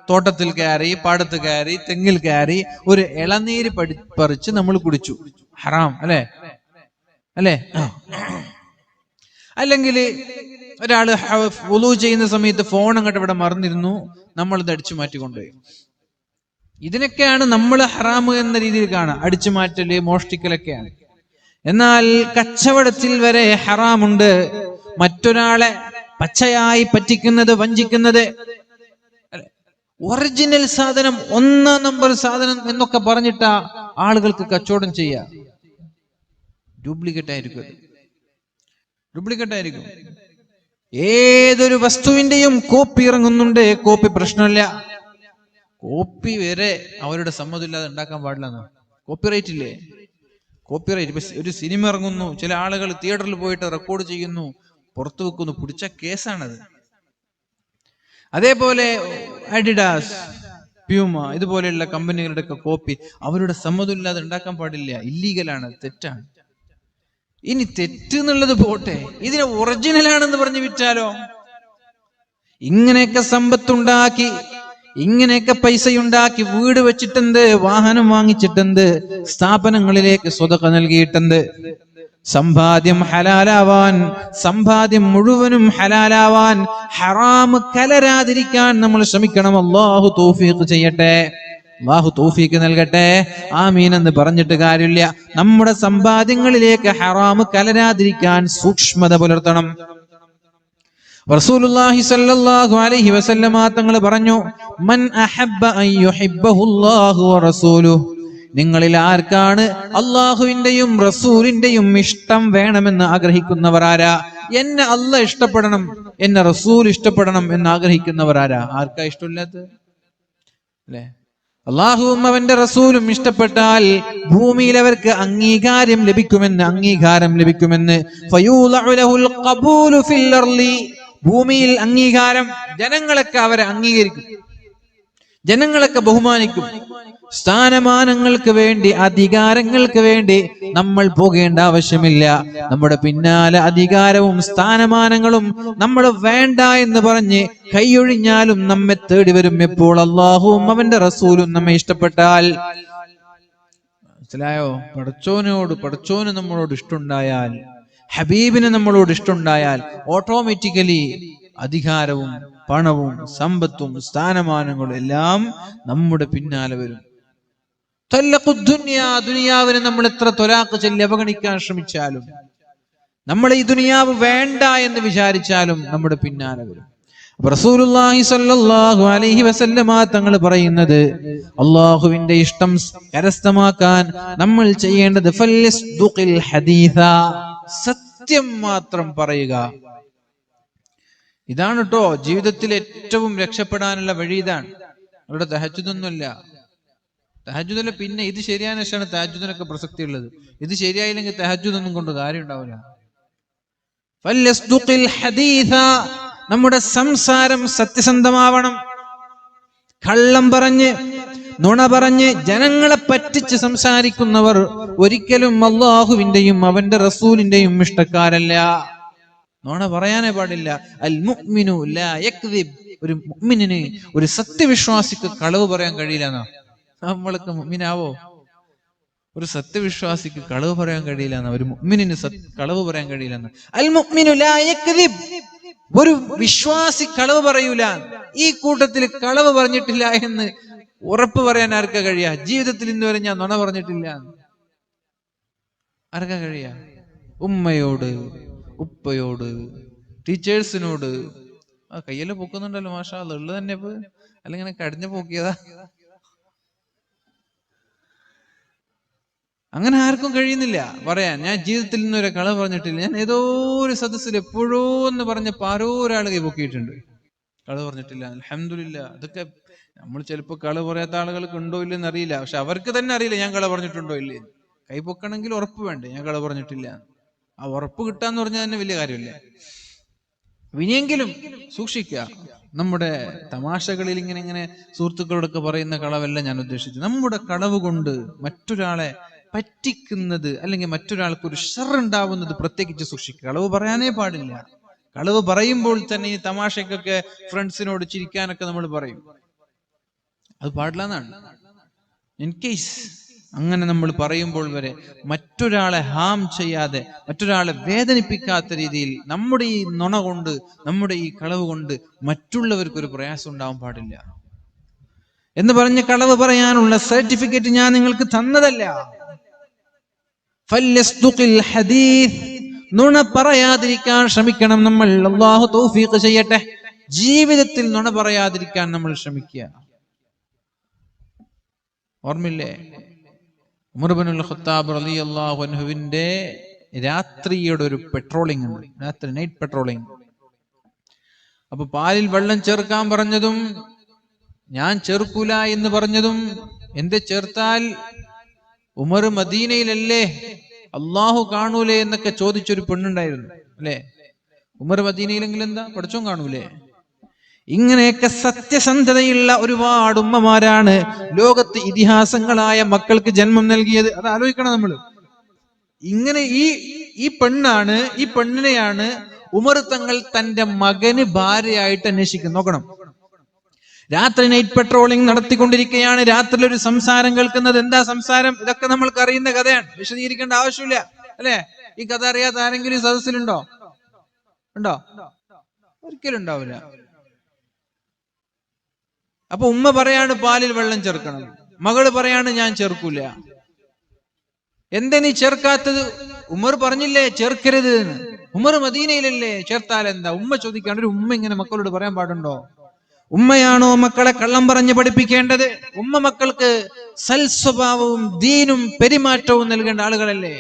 Speaker 1: തോട്ടത്തിൽ കയറി, പാടത്ത് കയറി, തെങ്ങിൽ കയറി ഒരു ഇളനീര് പറിച്ച് നമ്മൾ കുടിച്ചു. ഹറാം അല്ലേ? അല്ലെങ്കിൽ ഒരാള് വുളൂ ചെയ്യുന്ന സമയത്ത് ഫോൺ അങ്ങോട്ട് ഇവിടെ മറന്നിരുന്നു, നമ്മളിത് അടിച്ചു മാറ്റിക്കൊണ്ടുപോയി. ഇതിനൊക്കെയാണ് നമ്മൾ ഹറാമ് എന്ന രീതിയിൽ കാണുക. അടിച്ചു മാറ്റല്, മോഷ്ടിക്കലൊക്കെയാണ്. എന്നാൽ കച്ചവടത്തിൽ വരെ ഹറാമുണ്ട്. മറ്റൊരാളെ പച്ചയായി പറ്റിക്കുന്നത്, വഞ്ചിക്കുന്നത്. ഒറിജിനൽ സാധനം, 1 നമ്പർ സാധനം എന്നൊക്കെ പറഞ്ഞിട്ടാ ആളുകൾക്ക് കച്ചവടം ചെയ്യാം. ഡ്യൂപ്ലിക്കേറ്റ് ആയിരിക്കും. ഏതൊരു വസ്തുവിന്റെയും കോപ്പി ഇറങ്ങുന്നുണ്ട്. കോപ്പി പ്രശ്നമില്ല. കോപ്പി വരെ അവരുടെ സമ്മതമില്ലാതെ ഉണ്ടാക്കാൻ പാടില്ല. കോപ്പിറൈറ്റ് ഇല്ലേ? കോപ്പിറൈറ്റ്. ഒരു സിനിമ ഇറങ്ങുന്നു, ചില ആളുകൾ തിയേറ്ററിൽ പോയിട്ട് റെക്കോർഡ് ചെയ്യുന്നു, പുറത്തു വെക്കുന്നു, പിടിച്ച കേസാണത്. അതേപോലെ അഡിഡാസ്, പ്യൂമ ഇതുപോലെയുള്ള കമ്പനികളുടെ ഒക്കെ കോപ്പി അവരുടെ സമ്മതമില്ലാതെ ഉണ്ടാക്കാൻ പാടില്ല. ഇല്ലീഗലാണ്, തെറ്റാണ്. ഇനി തെറ്റ് എന്നുള്ളത് പോട്ടെ, ഇതിനെ ഒറിജിനൽ ആണെന്ന് പറഞ്ഞ് വിറ്റാലോ? ഇങ്ങനെയൊക്കെ സമ്പത്തുണ്ടാക്കി, ഇങ്ങനെയൊക്കെ പൈസയുണ്ടാക്കി, വീട് വെച്ചിട്ടെന്ത്, വാഹനം വാങ്ങിച്ചിട്ടെന്ത്, സ്ഥാപനങ്ങളിലേക്ക് സ്വതക്ക നൽകിയിട്ടെന്ത്? സമ്പാദ്യം ഹലാലാവാൻ, സമ്പാദ്യം മുഴുവനും ഹലാലാവാൻ, ഹറാമ് കലരാതിരിക്കാൻ നമ്മൾ ശ്രമിക്കണം. അല്ലാഹു തൗഫീഖ് ചെയ്യട്ടെ, അല്ലാഹു തൗഫീഖ് നൽകട്ടെ. ആമീൻ എന്ന് പറഞ്ഞിട്ട് കാര്യമില്ല. നമ്മുടെ സമ്പാദ്യങ്ങളിലേക്ക് ഹറാമ് കലരാതിരിക്കാൻ സൂക്ഷ്മത പുലർത്തണം. റസൂലുള്ളാഹി സ്വല്ലല്ലാഹു അലൈഹി വസല്ലമ തങ്ങൾ പറഞ്ഞു, മൻ അഹബ്ബ അൻ യുഹിബ്ബഹുല്ലാഹു വറസൂലുഹു. നിങ്ങളിൽ ആർക്കാണ് അള്ളാഹുവിന്റെയും റസൂലിന്റെയും ഇഷ്ടം വേണമെന്ന് ആഗ്രഹിക്കുന്നവരാരാ? എന്നെ അള്ളാഹ് ഇഷ്ടപ്പെടണം, എന്നെ റസൂൽ ഇഷ്ടപ്പെടണം എന്ന് ആഗ്രഹിക്കുന്നവരാരാ? ആർക്കാ ഇഷ്ടമില്ലാത്തത്? അല്ലെ? അള്ളാഹുവും അവന്റെ റസൂലും ഇഷ്ടപ്പെട്ടാൽ ഭൂമിയിൽ അവർക്ക് അംഗീകാരം ലഭിക്കുമെന്ന് ഫയൂളഉ ലഹുൽ ഖബൂലു ഫിൽ അർളി. ഭൂമിയിൽ അംഗീകാരം, ജനങ്ങളൊക്കെ അവരെ അംഗീകരിക്കും, ജനങ്ങളൊക്കെ ബഹുമാനിക്കും. സ്ഥാനമാനങ്ങൾക്ക് വേണ്ടി, അധികാരങ്ങൾക്ക് വേണ്ടി നമ്മൾ പോകേണ്ട ആവശ്യമില്ല. നമ്മുടെ പിന്നാലെ അധികാരവും സ്ഥാനമാനങ്ങളും നമ്മൾ വേണ്ട എന്ന് പറഞ്ഞ് കൈയൊഴിഞ്ഞാലും നമ്മെ തേടി വരും. എപ്പോൾ അള്ളാഹുവും അവന്റെ റസൂലും നമ്മെ ഇഷ്ടപ്പെട്ടാൽ. മനസ്സിലായോ? പടച്ചോന് നമ്മളോട് ഇഷ്ടമുണ്ടായാൽ, ഹബീബിന് നമ്മളോട് ഇഷ്ടമുണ്ടായാൽ ഓട്ടോമാറ്റിക്കലി അധികാരവും പണവും സമ്പത്തും സ്ഥാനമാനങ്ങളും എല്ലാം നമ്മുടെ പിന്നാലെ വരും. ദുനിയാവിനെ നമ്മൾ എത്ര തൊലാഖ് ചൊല്ലി അവഗണിക്കാൻ ശ്രമിച്ചാലും നമ്മൾ ഈ ദുനിയാവ് വേണ്ട എന്ന് വിചാരിച്ചാലും നമ്മുടെ പിന്നാലെ വരും. റസൂലുള്ളാഹി സ്വല്ലല്ലാഹു അലൈഹി വസല്ലമ തങ്ങൾ പറയുന്നത്, അല്ലാഹുവിന്റെ ഇഷ്ടം കരസ്ഥമാക്കാൻ നമ്മൾ ചെയ്യേണ്ടത് ഫൽയസ്ദുഖിൽ ഹദീസ, സത്യം മാത്രം പറയുക. ഇതാണ് കേട്ടോ ജീവിതത്തിൽ ഏറ്റവും രക്ഷപ്പെടാനുള്ള വഴി. ഇതാണ്. അവിടെ തഹജ്ജുദൊന്നുമില്ല. തഹജ്ജുദല്ല, പിന്നെ ഇത് ശരിയായ ശേഷമാണ് തഹജ്ജുദിനൊക്കെ പ്രസക്തി ഉള്ളത്. ഇത് ശരിയായില്ലെങ്കിൽ തഹജ്ജുദൊന്നും കൊണ്ട് കാര്യം ഉണ്ടാവില്ല. ഫൽയസ്ദുഖിൽ ഹദീസ, നമ്മുടെ സംസാരം സത്യസന്ധമാവണം. കള്ളം പറഞ്ഞ് നുണ പറഞ്ഞ് ജനങ്ങളെ പറ്റിച്ച് സംസാരിക്കുന്നവർ ഒരിക്കലും അല്ലാഹുവിന്റെയും അവന്റെ റസൂലിന്റെയും ഇഷ്ടക്കാരല്ല. നുണ പറയാനേ പാടില്ല. അൽ മുഅ്മിനു ലാ യക്ദിബ്, ഒരു മുഅ്മിനിന്, ഒരു സത്യവിശ്വാസിക്ക് കളവ് പറയാൻ കഴിയില്ല. നമ്മളൊക്കെ മുഅ്മിനാവോ? ഒരു സത്യവിശ്വാസിക്ക് കളവ് പറയാൻ കഴിയില്ല. ഒരു മുഅ്മിനിന് കളവ് പറയാൻ കഴിയില്ല. അൽ മുഅ്മിനു ലാ യക്ദിബ്, ഒരു വിശ്വാസി കളവ് പറയൂല. ഈ കൂട്ടത്തിൽ കളവ് പറഞ്ഞിട്ടില്ല എന്ന് ഉറപ്പ് പറയാൻ ആർക്കാ കഴിയാ? ജീവിതത്തിൽ ഇന്ന് വരെ ഞാൻ നുണ പറഞ്ഞിട്ടില്ല ആർക്കാ കഴിയാ? ഉമ്മയോട്, ഉപ്പയോട്, ടീച്ചേഴ്സിനോട്. ആ കയ്യെല്ലാം പൊക്കുന്നുണ്ടല്ലോ, മാഷാ അല്ലാഹ്. ഉള്ളത് തന്നെ ഇപ്പൊ, അല്ലെങ്കിൽ കടിഞ്ഞു പോക്കിയതാ? അങ്ങനെ ആർക്കും കഴിയുന്നില്ല പറയാൻ. ഞാൻ ജീവിതത്തിൽ നിന്നൊരു കളവ് പറഞ്ഞിട്ടില്ല. ഞാൻ ഏതോ ഒരു സദസ്സിൽ എപ്പോഴോ എന്ന് പറഞ്ഞപ്പോ ആരോ ഒരാൾ കൈ പൊക്കിയിട്ടുണ്ട്, കളവ് പറഞ്ഞിട്ടില്ല. അൽഹംദുലില്ലാ. അതൊക്കെ നമ്മൾ ചിലപ്പോൾ കളവ് പറയാത്ത ആളുകൾക്ക് ഉണ്ടോ ഇല്ലെന്ന് അറിയില്ല. പക്ഷെ അവർക്ക് തന്നെ അറിയില്ല ഞാൻ കളവ് പറഞ്ഞിട്ടുണ്ടോ ഇല്ലേ. കൈ പൊക്കണമെങ്കിൽ ഉറപ്പ് വേണ്ടേ ഞാൻ കളവ് പറഞ്ഞിട്ടില്ല. ആ ഉറപ്പ് കിട്ടാന്ന് പറഞ്ഞാൽ തന്നെ വലിയ കാര്യമല്ലേ. ഇനിയെങ്കിലും സൂക്ഷിക്കുക. നമ്മുടെ തമാശകളിൽ ഇങ്ങനെ സുഹൃത്തുക്കളോടൊക്കെ പറയുന്ന കളവല്ല ഞാൻ ഉദ്ദേശിച്ചത്. നമ്മുടെ കളവ് കൊണ്ട് മറ്റൊരാളെ പറ്റിക്കുന്നത് അല്ലെങ്കിൽ മറ്റൊരാൾക്ക് ഒരു ഷർറുണ്ടാവുന്നത് പ്രത്യേകിച്ച് സൂക്ഷിക്കുക. കളവ് പറയാനേ പാടില്ല. കളവ് പറയുമ്പോൾ തന്നെ ഈ തമാശക്കൊക്കെ ഫ്രണ്ട്സിനോട് ചിരിക്കാനൊക്കെ നമ്മൾ പറയും, അത് പാടില്ല എന്നാണ്. ഇൻ കേസ് അങ്ങനെ നമ്മൾ പറയുമ്പോൾ വരെ മറ്റൊരാളെ ഹാം ചെയ്യാതെ, മറ്റൊരാളെ വേദനിപ്പിക്കാത്ത രീതിയിൽ നമ്മുടെ ഈ നുണ കൊണ്ട്, നമ്മുടെ ഈ കളവ് കൊണ്ട് മറ്റുള്ളവർക്ക് ഒരു പ്രയാസം ഉണ്ടാവാൻ പാടില്ല എന്ന് പറഞ്ഞ് കളവ് പറയാനുള്ള സർട്ടിഫിക്കറ്റ് ഞാൻ നിങ്ങൾക്ക് തന്നതല്ല. ഫൽയസ്ദുഖിൽ ഹദീസ്, നുണ പറയാതിരിക്കാൻ ശ്രമിക്കണം നമ്മൾ. അല്ലാഹു തൗഫീഖ് ചെയ്യട്ടെ. ജീവിതത്തിൽ നുണ പറയാതിരിക്കാൻ നമ്മൾ ശ്രമിക്കുക. ഓർമ്മയില്ലേ ഉമർ ഇബ്നുൽ ഖത്താബ് റളിയല്ലാഹു അൻഹുവിന്റെ രാത്രിയുടെ ഒരു പെട്രോളിംഗ് ഉണ്ട്, രാത്രി നൈറ്റ് പെട്രോളിംഗ്. അപ്പൊ പാലിൽ വെള്ളം ചേർക്കാൻ പറഞ്ഞതും ഞാൻ ചേർക്കൂല എന്ന് പറഞ്ഞതും, എന്ത് ചേർത്താൽ ഉമർ മദീനയിലല്ലേ, അള്ളാഹു കാണൂലേ എന്നൊക്കെ ചോദിച്ചൊരു പെണ്ണുണ്ടായിരുന്നു അല്ലെ. ഉമർ മദീനയിലെങ്കിൽ എന്താ പഠിച്ചോൻ കാണൂലേ? ഇങ്ങനെയൊക്കെ സത്യസന്ധതയുള്ള ഒരുപാട് ഉമ്മമാരാണ് ലോകത്ത് ഇതിഹാസങ്ങളായ മക്കൾക്ക് ജന്മം നൽകിയത്. അത് ആലോചിക്കണം നമ്മള്. ഇങ്ങനെ ഈ പെണ്ണിനെയാണ് ഉമർ തങ്ങൾ തന്റെ മകന് ഭാര്യയായിട്ട് അന്വേഷിക്കുന്നത്. നോക്കണം, രാത്രി നൈറ്റ് പെട്രോളിംഗ് നടത്തിക്കൊണ്ടിരിക്കുകയാണ്. രാത്രി ഒരു സംസാരം കേൾക്കുന്നത്. എന്താ സംസാരം? ഇതൊക്കെ നമ്മൾക്ക് അറിയുന്ന കഥയാണ്, വിശദീകരിക്കേണ്ട ആവശ്യമില്ല അല്ലെ. ഈ കഥ അറിയാത്ത ആരെങ്കിലും സദസ്സിലുണ്ടോ? ഉണ്ടോ? ഒരിക്കലും ഉണ്ടാവില്ല. അപ്പൊ ഉമ്മ പറയാണ് പാലിൽ വെള്ളം ചേർക്കണം, മകള് പറയാണ് ഞാൻ ചേർക്കൂല. എന്താ നീ ചേർക്കാത്തത്? ഉമർ പറഞ്ഞില്ലേ ചേർക്കരുത് എന്ന്. ഉമർ മദീനയിലല്ലേ, ചേർത്താൽ എന്താ? ഉമ്മ ചോദിക്കാണ്. ഒരു ഉമ്മ ഇങ്ങനെ മക്കളോട് പറയാൻ പാടുണ്ടോ? ഉമ്മയാണോ മക്കളെ കള്ളം പറഞ്ഞ് പഠിപ്പിക്കേണ്ടത്? ഉമ്മ മക്കൾക്ക് സൽ സ്വഭാവവും ദീനും പെരുമാറ്റവും നൽകേണ്ട ആളുകളല്ലേ.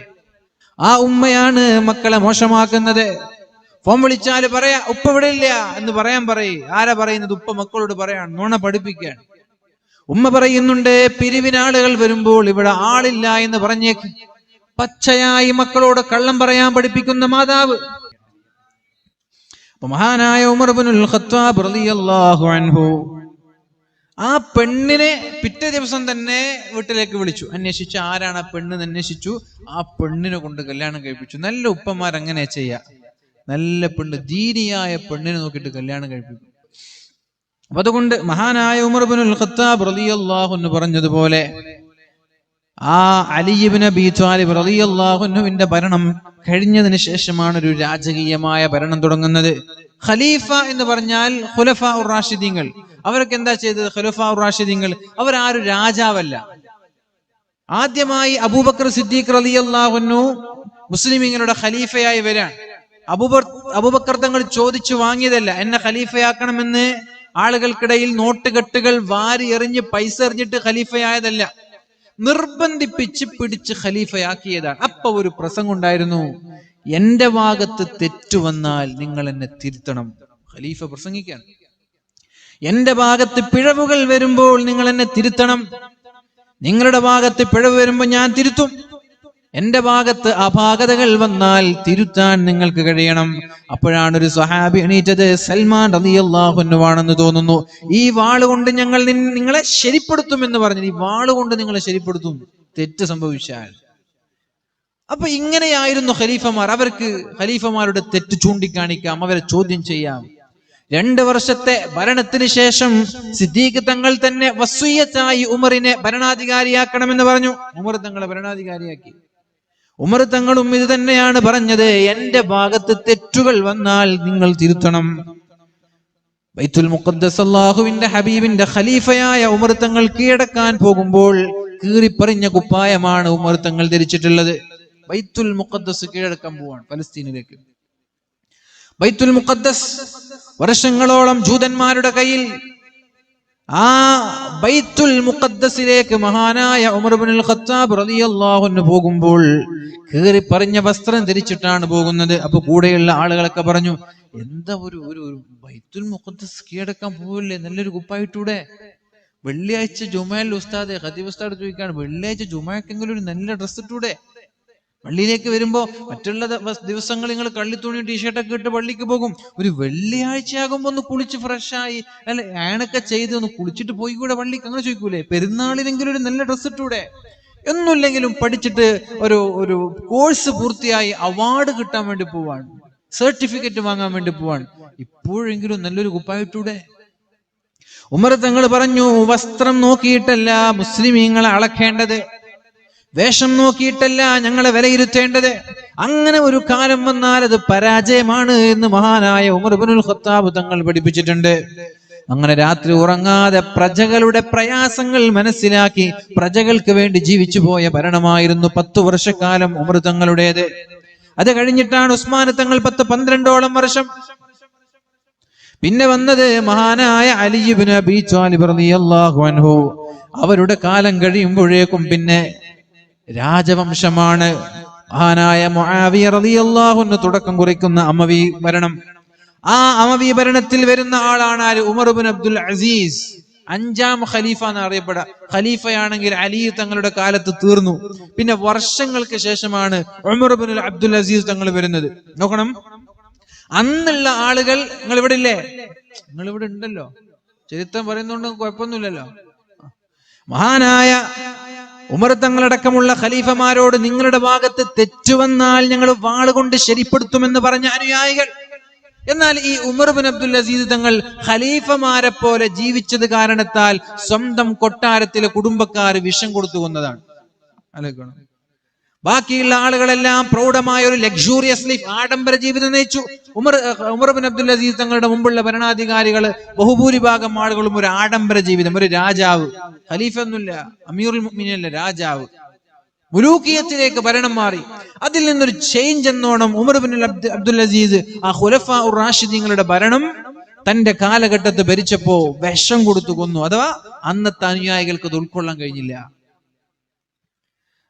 Speaker 1: ആ ഉമ്മയാണ് മക്കളെ മോശമാക്കുന്നത്. ഫോൺ വിളിച്ചാല് പറയാ ഉപ്പ ഇവിടെ ഇല്ല എന്ന് പറയാൻ പറയും. ആരാ പറയുന്നത്? ഉപ്പ മക്കളോട് പറയാൻ, നുണ പഠിപ്പിക്കാൻ. ഉമ്മ പറയുന്നുണ്ട് പിരിവിനാളുകൾ വരുമ്പോൾ ഇവിടെ ആളില്ല എന്ന് പറഞ്ഞേക്ക്. പച്ചയായി മക്കളോട് കള്ളം പറയാൻ പഠിപ്പിക്കുന്ന മാതാവ്. മഹാനായ ഉമർ ഇബ്നുൽ ഖത്താബ് റളിയല്ലാഹു അൻഹു ആ പെണ്ണിനെ പിറ്റേ ദിവസം തന്നെ വീട്ടിലേക്ക് വിളിച്ചു. അന്വേഷിച്ചു ആരാണ് ആ പെണ്ണ് അന്വേഷിച്ചു. ആ പെണ്ണിനെ കൊണ്ട് കല്യാണം കഴിപ്പിച്ചു. നല്ല ഉപ്പമാർ അങ്ങനെ ചെയ്യാ. നല്ല പെണ്ണ്, ദീനിയായ പെണ്ണിനെ നോക്കിയിട്ട് കല്യാണം കഴിപ്പിക്കും. അപ്പൊ അതുകൊണ്ട് മഹാനായ ഉമർ ഇബ്നുൽ ഖത്താബ് റളിയല്ലാഹു അൻഹു പറഞ്ഞതുപോലെ ആ അലി ഇബ്നു അബീ ത്വാലിബ് റളിയല്ലാഹു അൻഹുവിന്റെ ഭരണം കഴിഞ്ഞതിന് ശേഷമാണ് ഒരു രാജകീയമായ ഭരണം തുടങ്ങുന്നത്. ഖലീഫ എന്ന് പറഞ്ഞാൽ ഖുലഫാ ഉർ റാഷിദീങ്ങൾ. അവരൊക്കെ എന്താ ചെയ്തത്? ഖുലഫാ ഉർ റാഷിദീങ്ങൾ അവരാരും രാജാവല്ല. ആദ്യമായി അബൂബക്കർ സിദ്ദീഖ് റളിയല്ലാഹു അൻഹു മുസ്ലിമീങ്ങളുടെ ഖലീഫയായി വരാൻ. അബൂബക്കർ തങ്ങൾ ചോദിച്ചു വാങ്ങിയതല്ല. എന്നെ ഖലീഫയാക്കണമെന്ന് ആളുകൾക്കിടയിൽ നോട്ടുകെട്ടുകൾ വാരി എറിഞ്ഞ് പൈസ എറിഞ്ഞിട്ട് ഖലീഫയായതല്ല, നിർബന്ധിപ്പിച്ച് പിടിച്ച് ഖലീഫയാക്കിയതാണ്. അപ്പൊ ഒരു പ്രസംഗം ഉണ്ടായിരുന്നു, എന്റെ ഭാഗത്ത് തെറ്റു വന്നാൽ നിങ്ങൾ എന്നെ തിരുത്തണം. ഖലീഫ പ്രസംഗിക്കാൻ, എന്റെ ഭാഗത്ത് പിഴവുകൾ വരുമ്പോൾ നിങ്ങൾ എന്നെ തിരുത്തണം. നിങ്ങളുടെ ഭാഗത്ത് പിഴവ് വരുമ്പോൾ ഞാൻ തിരുത്തും. എന്റെ ഭാഗത്ത് അപാകതകൾ വന്നാൽ തിരുത്താൻ നിങ്ങൾക്ക് കഴിയണം. അപ്പോഴാണ് ഒരു സ്വഹാബി എണീറ്റത്, സൽമാൻ റളിയല്ലാഹു അൻഹു ആണെന്ന് തോന്നുന്നു. ഈ വാളുകൊണ്ട് ഞങ്ങൾ നിങ്ങളെ ശരിപ്പെടുത്തും എന്ന് പറഞ്ഞു. ഈ വാളുകൊണ്ട് നിങ്ങളെ ശരിപ്പെടുത്തും തെറ്റ് സംഭവിച്ചാൽ. അപ്പൊ ഇങ്ങനെയായിരുന്നു ഖലീഫമാർ. അവർക്ക് ഖലീഫമാരുടെ തെറ്റ് ചൂണ്ടിക്കാണിക്കാം, അവരെ ചോദ്യം ചെയ്യാം. 2 വർഷത്തെ ഭരണത്തിന് ശേഷം സിദ്ദീഖ് തങ്ങൾ തന്നെ വസിയ്യത്തായി ഉമറിനെ ഭരണാധികാരിയാക്കണമെന്ന് പറഞ്ഞു. ഉമർ തങ്ങളെ ഭരണാധികാരിയാക്കി. ഉമർ തങ്ങളും ഇത് തന്നെയാണ് പറഞ്ഞത്, എന്റെ ഭാഗത്ത് തെറ്റുകൾ വന്നാൽ നിങ്ങൾ തിരുത്തണം. ബൈത്തുൽ മുഖദ്ദസ് അല്ലാഹുവിന്റെ ഹബീബിന്റെ ഖലീഫയായ ഉമർ തങ്ങൾ കീഴടക്കാൻ പോകുമ്പോൾ കീറിപ്പറിഞ്ഞ കുപ്പായമാണ് ഉമർ തങ്ങൾ ധരിച്ചിട്ടുള്ളത്. ബൈത്തുൽ മുഖദ്ദസ് കീഴടക്കാൻ പോവാണ്, ഫലസ്തീനിലേക്ക്. ബൈത്തുൽ മുഖദ്ദസ് വർഷങ്ങളോളം ജൂതന്മാരുടെ കയ്യിൽ. ആ ബൈത്തുൽ മുഖദ്ദസിലേക്ക് മഹാനായ ഉമർ ഇബ്നുൽ ഖത്താബ് റളിയല്ലാഹു അൻഹു പോകുമ്പോൾ കീറി പറഞ്ഞ വസ്ത്രം ധരിച്ചിട്ടാണ് പോകുന്നത്. അപ്പൊ കൂടെയുള്ള ആളുകളൊക്കെ പറഞ്ഞു, എന്താ ഒരു ബൈത്തുൽ മുഖദ്ദസ് കീഴടക്കാൻ പോവില്ലേ, നല്ലൊരു കുപ്പായിട്ടൂടെ? വെള്ളിയാഴ്ച ജുമയിൽ ഉസ്താദ് ഖതീബ് ഉസ്താദ് ചോദിക്കാണ്, വെള്ളിയാഴ്ച ജുമയ്ക്കെങ്കിലും ഒരു നല്ല ഡ്രസ് ഇട്ടൂടെ? പള്ളിയിലേക്ക് വരുമ്പോ മറ്റുള്ള ദിവസങ്ങൾ നിങ്ങൾ കള്ളിത്തുണി ടീഷർട്ടൊക്കെ ഇട്ട് പള്ളിക്ക് പോകും. ഒരു വെള്ളിയാഴ്ച ആകുമ്പോ ഒന്ന് കുളിച്ച് ഫ്രഷായി അല്ലെ അയണൊക്കെ ചെയ്ത് ഒന്ന് കുളിച്ചിട്ട് പോയി കൂടെ പള്ളിക്ക്, അങ്ങനെ ചോദിക്കൂലേ? പെരുന്നാളിനെങ്കിലും ഒരു നല്ല ഡ്രസ് ഇട്ടൂടെ? ഒന്നുമില്ലെങ്കിലും പഠിച്ചിട്ട് ഒരു കോഴ്സ് പൂർത്തിയായി അവാർഡ് കിട്ടാൻ വേണ്ടി പോവാണ്, സർട്ടിഫിക്കറ്റ് വാങ്ങാൻ വേണ്ടി പോവാണ്, ഇപ്പോഴെങ്കിലും നല്ലൊരു കുപ്പായിട്ടൂടെ? ഉമർ തങ്ങൾ പറഞ്ഞു, വസ്ത്രം നോക്കിയിട്ടല്ല മുസ്ലിമീങ്ങളെ അളക്കേണ്ടത്, വേഷം നോക്കിയിട്ടല്ല ഞങ്ങളെ വിലയിരുത്തേണ്ടത്. അങ്ങനെ ഒരു കാലം വന്നാൽ അത് പരാജയമാണ് എന്ന് മഹാനായ ഉമർ ഇബ്നുൽ ഖത്താബ് തങ്ങൾ പഠിപ്പിച്ചിട്ടുണ്ട്. അങ്ങനെ രാത്രി ഉറങ്ങാതെ പ്രജകളുടെ പ്രയാസങ്ങൾ മനസ്സിലാക്കി പ്രജകൾക്ക് വേണ്ടി ജീവിച്ചു പോയ ഭരണമായിരുന്നു 10 വർഷക്കാലം ഉമർ തങ്ങളുടേത്. അത് കഴിഞ്ഞിട്ടാണ് ഉസ്മാൻ തങ്ങൾ 10-12ഓളം വർഷം. പിന്നെ വന്നത് മഹാനായ അലി ഇബ്നു അബീ ത്വാലിബ് റളിയല്ലാഹു അൻഹു. അവരുടെ കാലം കഴിയുമ്പോഴേക്കും പിന്നെ രാജവംശമാണ്. മഹാനായ മുആവിയ റളിയല്ലാഹു അൻഹു തുടക്കം കുറിക്കുന്ന അമവി ഭരണം. ആ അമവി ഭരണത്തിൽ വരുന്ന ആളാണ് ആര്? ഉമർ ഇബ്നു അബ്ദുൽ അസീസ്, 5ാം ഖലീഫ എന്ന് അറിയപ്പെടാ. ഖലീഫയാണെങ്കിൽ അലി തങ്ങളുടെ കാലത്ത് തീർന്നു. പിന്നെ വർഷങ്ങൾക്ക് ശേഷമാണ് ഉമർ ഇബ്നു അബ്ദുൽ അസീസ് തങ്ങൾ വരുന്നത്. നോക്കണം, അന്നുള്ള ആളുകൾ നിങ്ങൾ ഇവിടെ ഇല്ലേ? നിങ്ങൾ ഇവിടെ ഉണ്ടല്ലോ, ചരിത്രം പറയുന്നോണ്ട് കുഴപ്പമൊന്നുമില്ലല്ലോ. മഹാനായ ഉമർ തങ്ങളടക്കമുള്ള ഖലീഫമാരോട് നിങ്ങളുടെ ഭാഗത്ത് തെറ്റുവന്നാൽ ഞങ്ങൾ വാളുകൊണ്ട് ശരിപ്പെടുത്തുമെന്ന് പറഞ്ഞ അനുയായികൾ. എന്നാൽ ഈ ഉമർ ഇബ്നു അബ്ദുൽ അസീസ് തങ്ങൾ ഖലീഫമാരെ പോലെ ജീവിച്ചത് കാരണത്താൽ സ്വന്തം കൊട്ടാരത്തിലെ കുടുംബക്കാർ വിഷം കൊടുത്തു കൊന്നതാണ്. ആലോചിക്കണം. ബാക്കിയുള്ള ആളുകളെല്ലാം പ്രൗഢമായ ഒരു ലക്ഷൂറിയസ് ലൈഫ്, ആഡംബര ജീവിതം നയിച്ചു. ഉമർ ഇബ്നു അബ്ദുൽ അസീസ് തങ്ങളുടെ മുമ്പുള്ള ഭരണാധികാരികൾ ബഹുഭൂരിഭാഗം ആളുകളും ഒരു ആഡംബര ജീവിതം, ഒരു രാജാവ്, ഖലീഫ ഒന്നുമില്ല, അമീറുൽ മുഅ്മിനീനല്ല, രാജാവ്. മുലൂക്കിയത്തിലേക്ക് ഭരണം മാറി. അതിൽ നിന്നൊരു ചേഞ്ച് എന്നോണം ഉമർ ഇബ്നു അബ്ദുൽ അസീസ് ആ ഖുലഫാ ഉർ റാഷിദീങ്ങളുടെ ഭരണം തന്റെ കാലഘട്ടത്ത് ഭരിച്ചപ്പോ വിഷം കൊടുത്തു കൊന്നു. അഥവാ അന്നത്തെ അനുയായികൾക്ക് അത് ഉൾക്കൊള്ളാൻ കഴിഞ്ഞില്ല.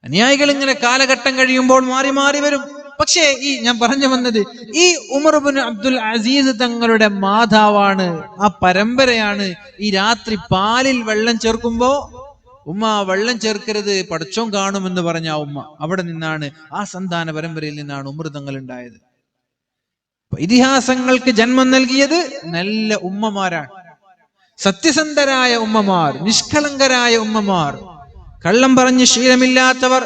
Speaker 1: അനുയായികൾ ഇങ്ങനെ കാലഘട്ടം കഴിയുമ്പോൾ മാറി മാറി വരും. പക്ഷേ ഈ ഞാൻ പറഞ്ഞു വന്നത്, ഈ ഉമർ ഇബ്നു അബ്ദുൽ അസീസ് തങ്ങളുടെ മാതാവാണ്, ആ പരമ്പരയാണ്. ഈ രാത്രി പാലിൽ വെള്ളം ചേർക്കുമ്പോ ഉമ്മ വെള്ളം ചേർക്കരുത്, പടച്ചോൻ കാണുമെന്ന് പറഞ്ഞ ആ ഉമ്മ, അവിടെ നിന്നാണ്, ആ സന്താന പരമ്പരയിൽ നിന്നാണ് ഉമർ തങ്ങൾ ഉണ്ടായത്. ഇതിഹാസങ്ങൾക്ക് ജന്മം നൽകിയത് നല്ല ഉമ്മമാരാണ്, സത്യസന്ധരായ ഉമ്മമാർ, നിഷ്കളങ്കരായ ഉമ്മമാർ, കള്ളം പറഞ്ഞ് ശീലമില്ലാത്തവർ,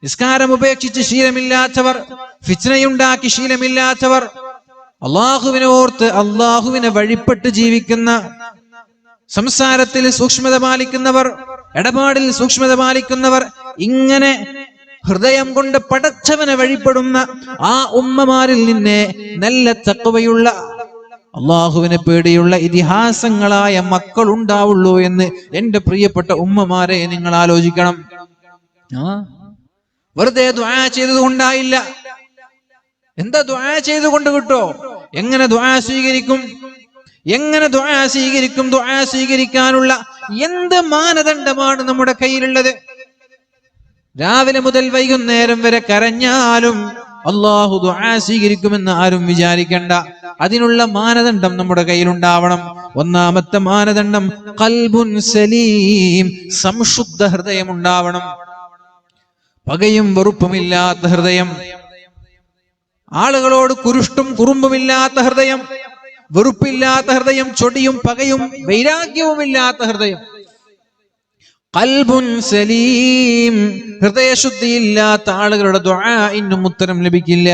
Speaker 1: നിസ്കാരം ഉപേക്ഷിച്ച് ശീലമില്ലാത്തവർ, ഫിത്നയുണ്ടാക്കി ശീലമില്ലാത്തവർ, അള്ളാഹുവിനെ ഓർത്ത് അള്ളാഹുവിനെ വഴിപ്പെട്ട് ജീവിക്കുന്ന, സംസാരത്തിൽ സൂക്ഷ്മത പാലിക്കുന്നവർ, ഇടപാടിൽ സൂക്ഷ്മത പാലിക്കുന്നവർ, ഇങ്ങനെ ഹൃദയം കൊണ്ട് പടച്ചവനെ വഴിപ്പെടുന്ന ആ ഉമ്മമാരിൽ നിന്നെ നല്ല തഖ്വയുള്ള അള്ളാഹുവിനെ പേടിയുള്ള ഇതിഹാസങ്ങളായ മക്കൾ ഉണ്ടാവുള്ളൂ എന്ന് എന്റെ പ്രിയപ്പെട്ട ഉമ്മമാരെ നിങ്ങൾ ആലോചിക്കണം. വെറുതെ ദുആ ചെയ്തത് കൊണ്ടായില്ല. എന്താ ദുആ ചെയ്തുകൊണ്ട് കിട്ടോ? എങ്ങനെ ദുആ സ്വീകരിക്കും? എങ്ങനെ ദുആ സ്വീകരിക്കും? ദുആ സ്വീകരിക്കാനുള്ള എന്ത് മാനദണ്ഡമാണ് നമ്മുടെ കയ്യിലുള്ളത്? രാവിലെ മുതൽ വൈകുന്നേരം വരെ കരഞ്ഞാലും അല്ലാഹു ദുആ സ്വീകരിക്കുമെന്ന് ആരും വിചാരിക്കണ്ട. അതിനുള്ള മാനദണ്ഡം നമ്മുടെ കയ്യിലുണ്ടാവണം. ഒന്നാമത്തെ മാനദണ്ഡം ഖൽബുൻ സലീം, സംശുദ്ധ ഹൃദയം ഉണ്ടാവണം. പകയും വെറുപ്പുമില്ലാത്ത ഹൃദയം, ആളുകളോട് കുരുഷ്ടും കുറുമ്പുമില്ലാത്ത ഹൃദയം, വെറുപ്പില്ലാത്ത ഹൃദയം, ചൊടിയും പകയും വൈരാഗ്യവുമില്ലാത്ത ഹൃദയം. ഖൽബുൻ സലീം, ഹൃദയശുദ്ധിയില്ലാത്ത ആളുകളുടെ ദുആഇനും ഉത്തരം ലഭിക്കില്ല.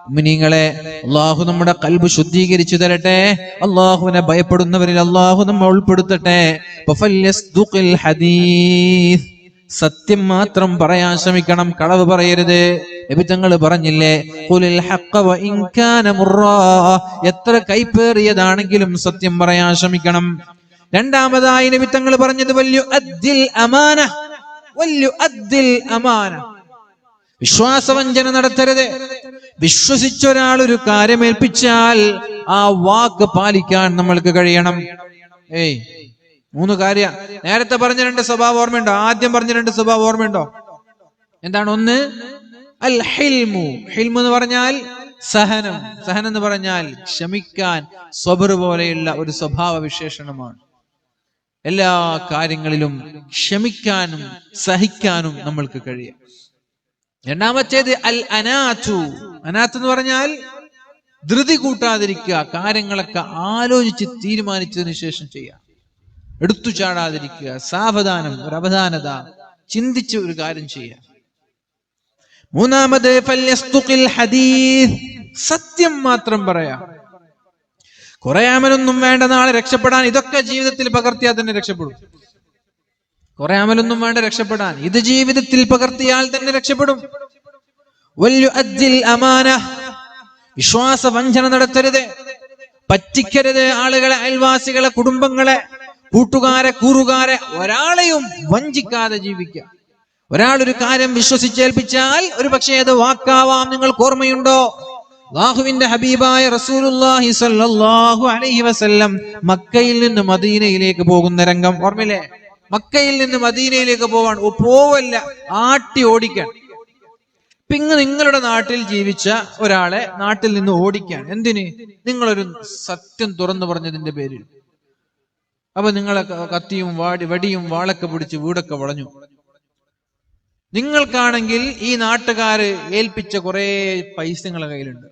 Speaker 1: മുഅ്മിനീങ്ങളെ, അല്ലാഹു നമ്മുടെ ഖൽബ് ശുദ്ധീകരിച്ചു തരട്ടെ. അല്ലാഹുവിനെ ഭയപ്പെടുന്നവരിൽ അല്ലാഹു നമ്മെ ഉൾപ്പെടുത്തട്ടെ. ഫഫല്യസ്ദുഖിൽ ഹദീസ്, സത്യം മാത്രം പറയാൻ ശ്രമിക്കണം, കളവ് പറയരുത്. നബി തങ്ങൾ പറഞ്ഞില്ലേ, ഖുലിൽ ഹഖ്ഖ വ ഇൻ കാന മുറാ, എത്ര കൈപ്പേറിയതാണെങ്കിലും സത്യം പറയാൻ ശ്രമിക്കണം. രണ്ടാമതായി നബി തങ്ങൾ പറഞ്ഞത് വല്യുഅദ്ദിൽ അമാന, വല്യുഅദ്ദിൽ അമാന, വിശ്വാസവഞ്ചന നടത്തരുത്. വിശ്വസിച്ച ഒരാൾ ഒരു കാര്യം ഏൽപ്പിച്ചാൽ ആ വാക്ക് പാലിക്കാൻ നമ്മൾക്ക് കഴിയണം. മൂന്ന് കാര്യം നേരത്തെ പറഞ്ഞ രണ്ട് സ്വഭാവം ഓർമ്മയുണ്ടോ? ആദ്യം പറഞ്ഞ രണ്ട് സ്വഭാവം ഓർമ്മയുണ്ടോ? എന്താണ്? ഒന്ന് അൽ ഹിൽമു, ഹിൽമു എന്ന് പറഞ്ഞാൽ സഹനം. സഹനം എന്ന് പറഞ്ഞാൽ ക്ഷമിക്കാൻ, സ്വബർ പോലെയുള്ള ഒരു സ്വഭാവ വിശേഷണമാണ്. എല്ലാ കാര്യങ്ങളിലും ക്ഷമിക്കാനും സഹിക്കാനും നമ്മൾക്ക് കഴിയും. രണ്ടാമത്തേത് അൽ അനാതു, അനാത്ത് എന്ന് പറഞ്ഞാൽ ധൃതി കൂട്ടാതിരിക്കുക, കാര്യങ്ങളൊക്കെ ആലോചിച്ച് തീരുമാനിച്ചതിന് ശേഷം ചെയ്യാം. എടുത്തു ചാടാതിരിക്കുക, സാവധാനം, ഒരു അവധാനത, ചിന്തിച്ച് ഒരു കാര്യം ചെയ്യാം. മൂന്നാമത് ഫല്യസ്തുഖിൽ ഹദീസ്, സത്യം മാത്രം പറയാം. കുറെ അമലൊന്നും വേണ്ട നാളെ രക്ഷപ്പെടാൻ, ഇതൊക്കെ ജീവിതത്തിൽ പകർത്തിയാൽ തന്നെ രക്ഷപ്പെടും. കുറെ അമലൊന്നും വേണ്ട രക്ഷപ്പെടാൻ, ഇത് ജീവിതത്തിൽ പകർത്തിയാൽ തന്നെ രക്ഷപ്പെടും. വല്യുഅദ്ദിൽ അമാന, വിശ്വാസ വഞ്ചന നടത്തരുത്, പറ്റിക്കരുത്. ആളുകളെ, അയൽവാസികളെ, കുടുംബങ്ങളെ, കൂട്ടുകാരെ, കൂറുകാരെ, ഒരാളെയും വഞ്ചിക്കാതെ ജീവിക്കുക. ഒരാളൊരു കാര്യം വിശ്വസിച്ചേൽപ്പിച്ചാൽ ഒരു പക്ഷേ അത് വാക്കാവാം. നിങ്ങൾക്ക് ഓർമ്മയുണ്ടോ? അല്ലാഹുവിന്റെ ഹബീബായ റസൂലുള്ളാഹി സ്വല്ലല്ലാഹു അലൈഹി വസല്ലം മക്കയിൽ നിന്ന് മദീനയിലേക്ക് പോകുന്ന രംഗം ഓർമ്മയില്ലേ? മക്കയിൽ നിന്ന് മദീനയിലേക്ക് പോവല്ല, ആട്ടി ഓടിക്കാൻ. പിങ്ങ് നിങ്ങളുടെ നാട്ടിൽ ജീവിച്ച ഒരാളെ നാട്ടിൽ നിന്ന് ഓടിക്കാൻ. എന്തിന്? നിങ്ങളൊരു സത്യം തുറന്നു പറഞ്ഞതിന്റെ പേരിൽ. അപ്പൊ നിങ്ങളെ കത്തിയും വടിയും വാളൊക്കെ പിടിച്ച് വീടൊക്കെ വളഞ്ഞു. നിങ്ങൾക്കാണെങ്കിൽ ഈ നാട്ടുകാര് ഏൽപ്പിച്ച കുറെ പൈസ നിങ്ങളെ കയ്യിലുണ്ട്.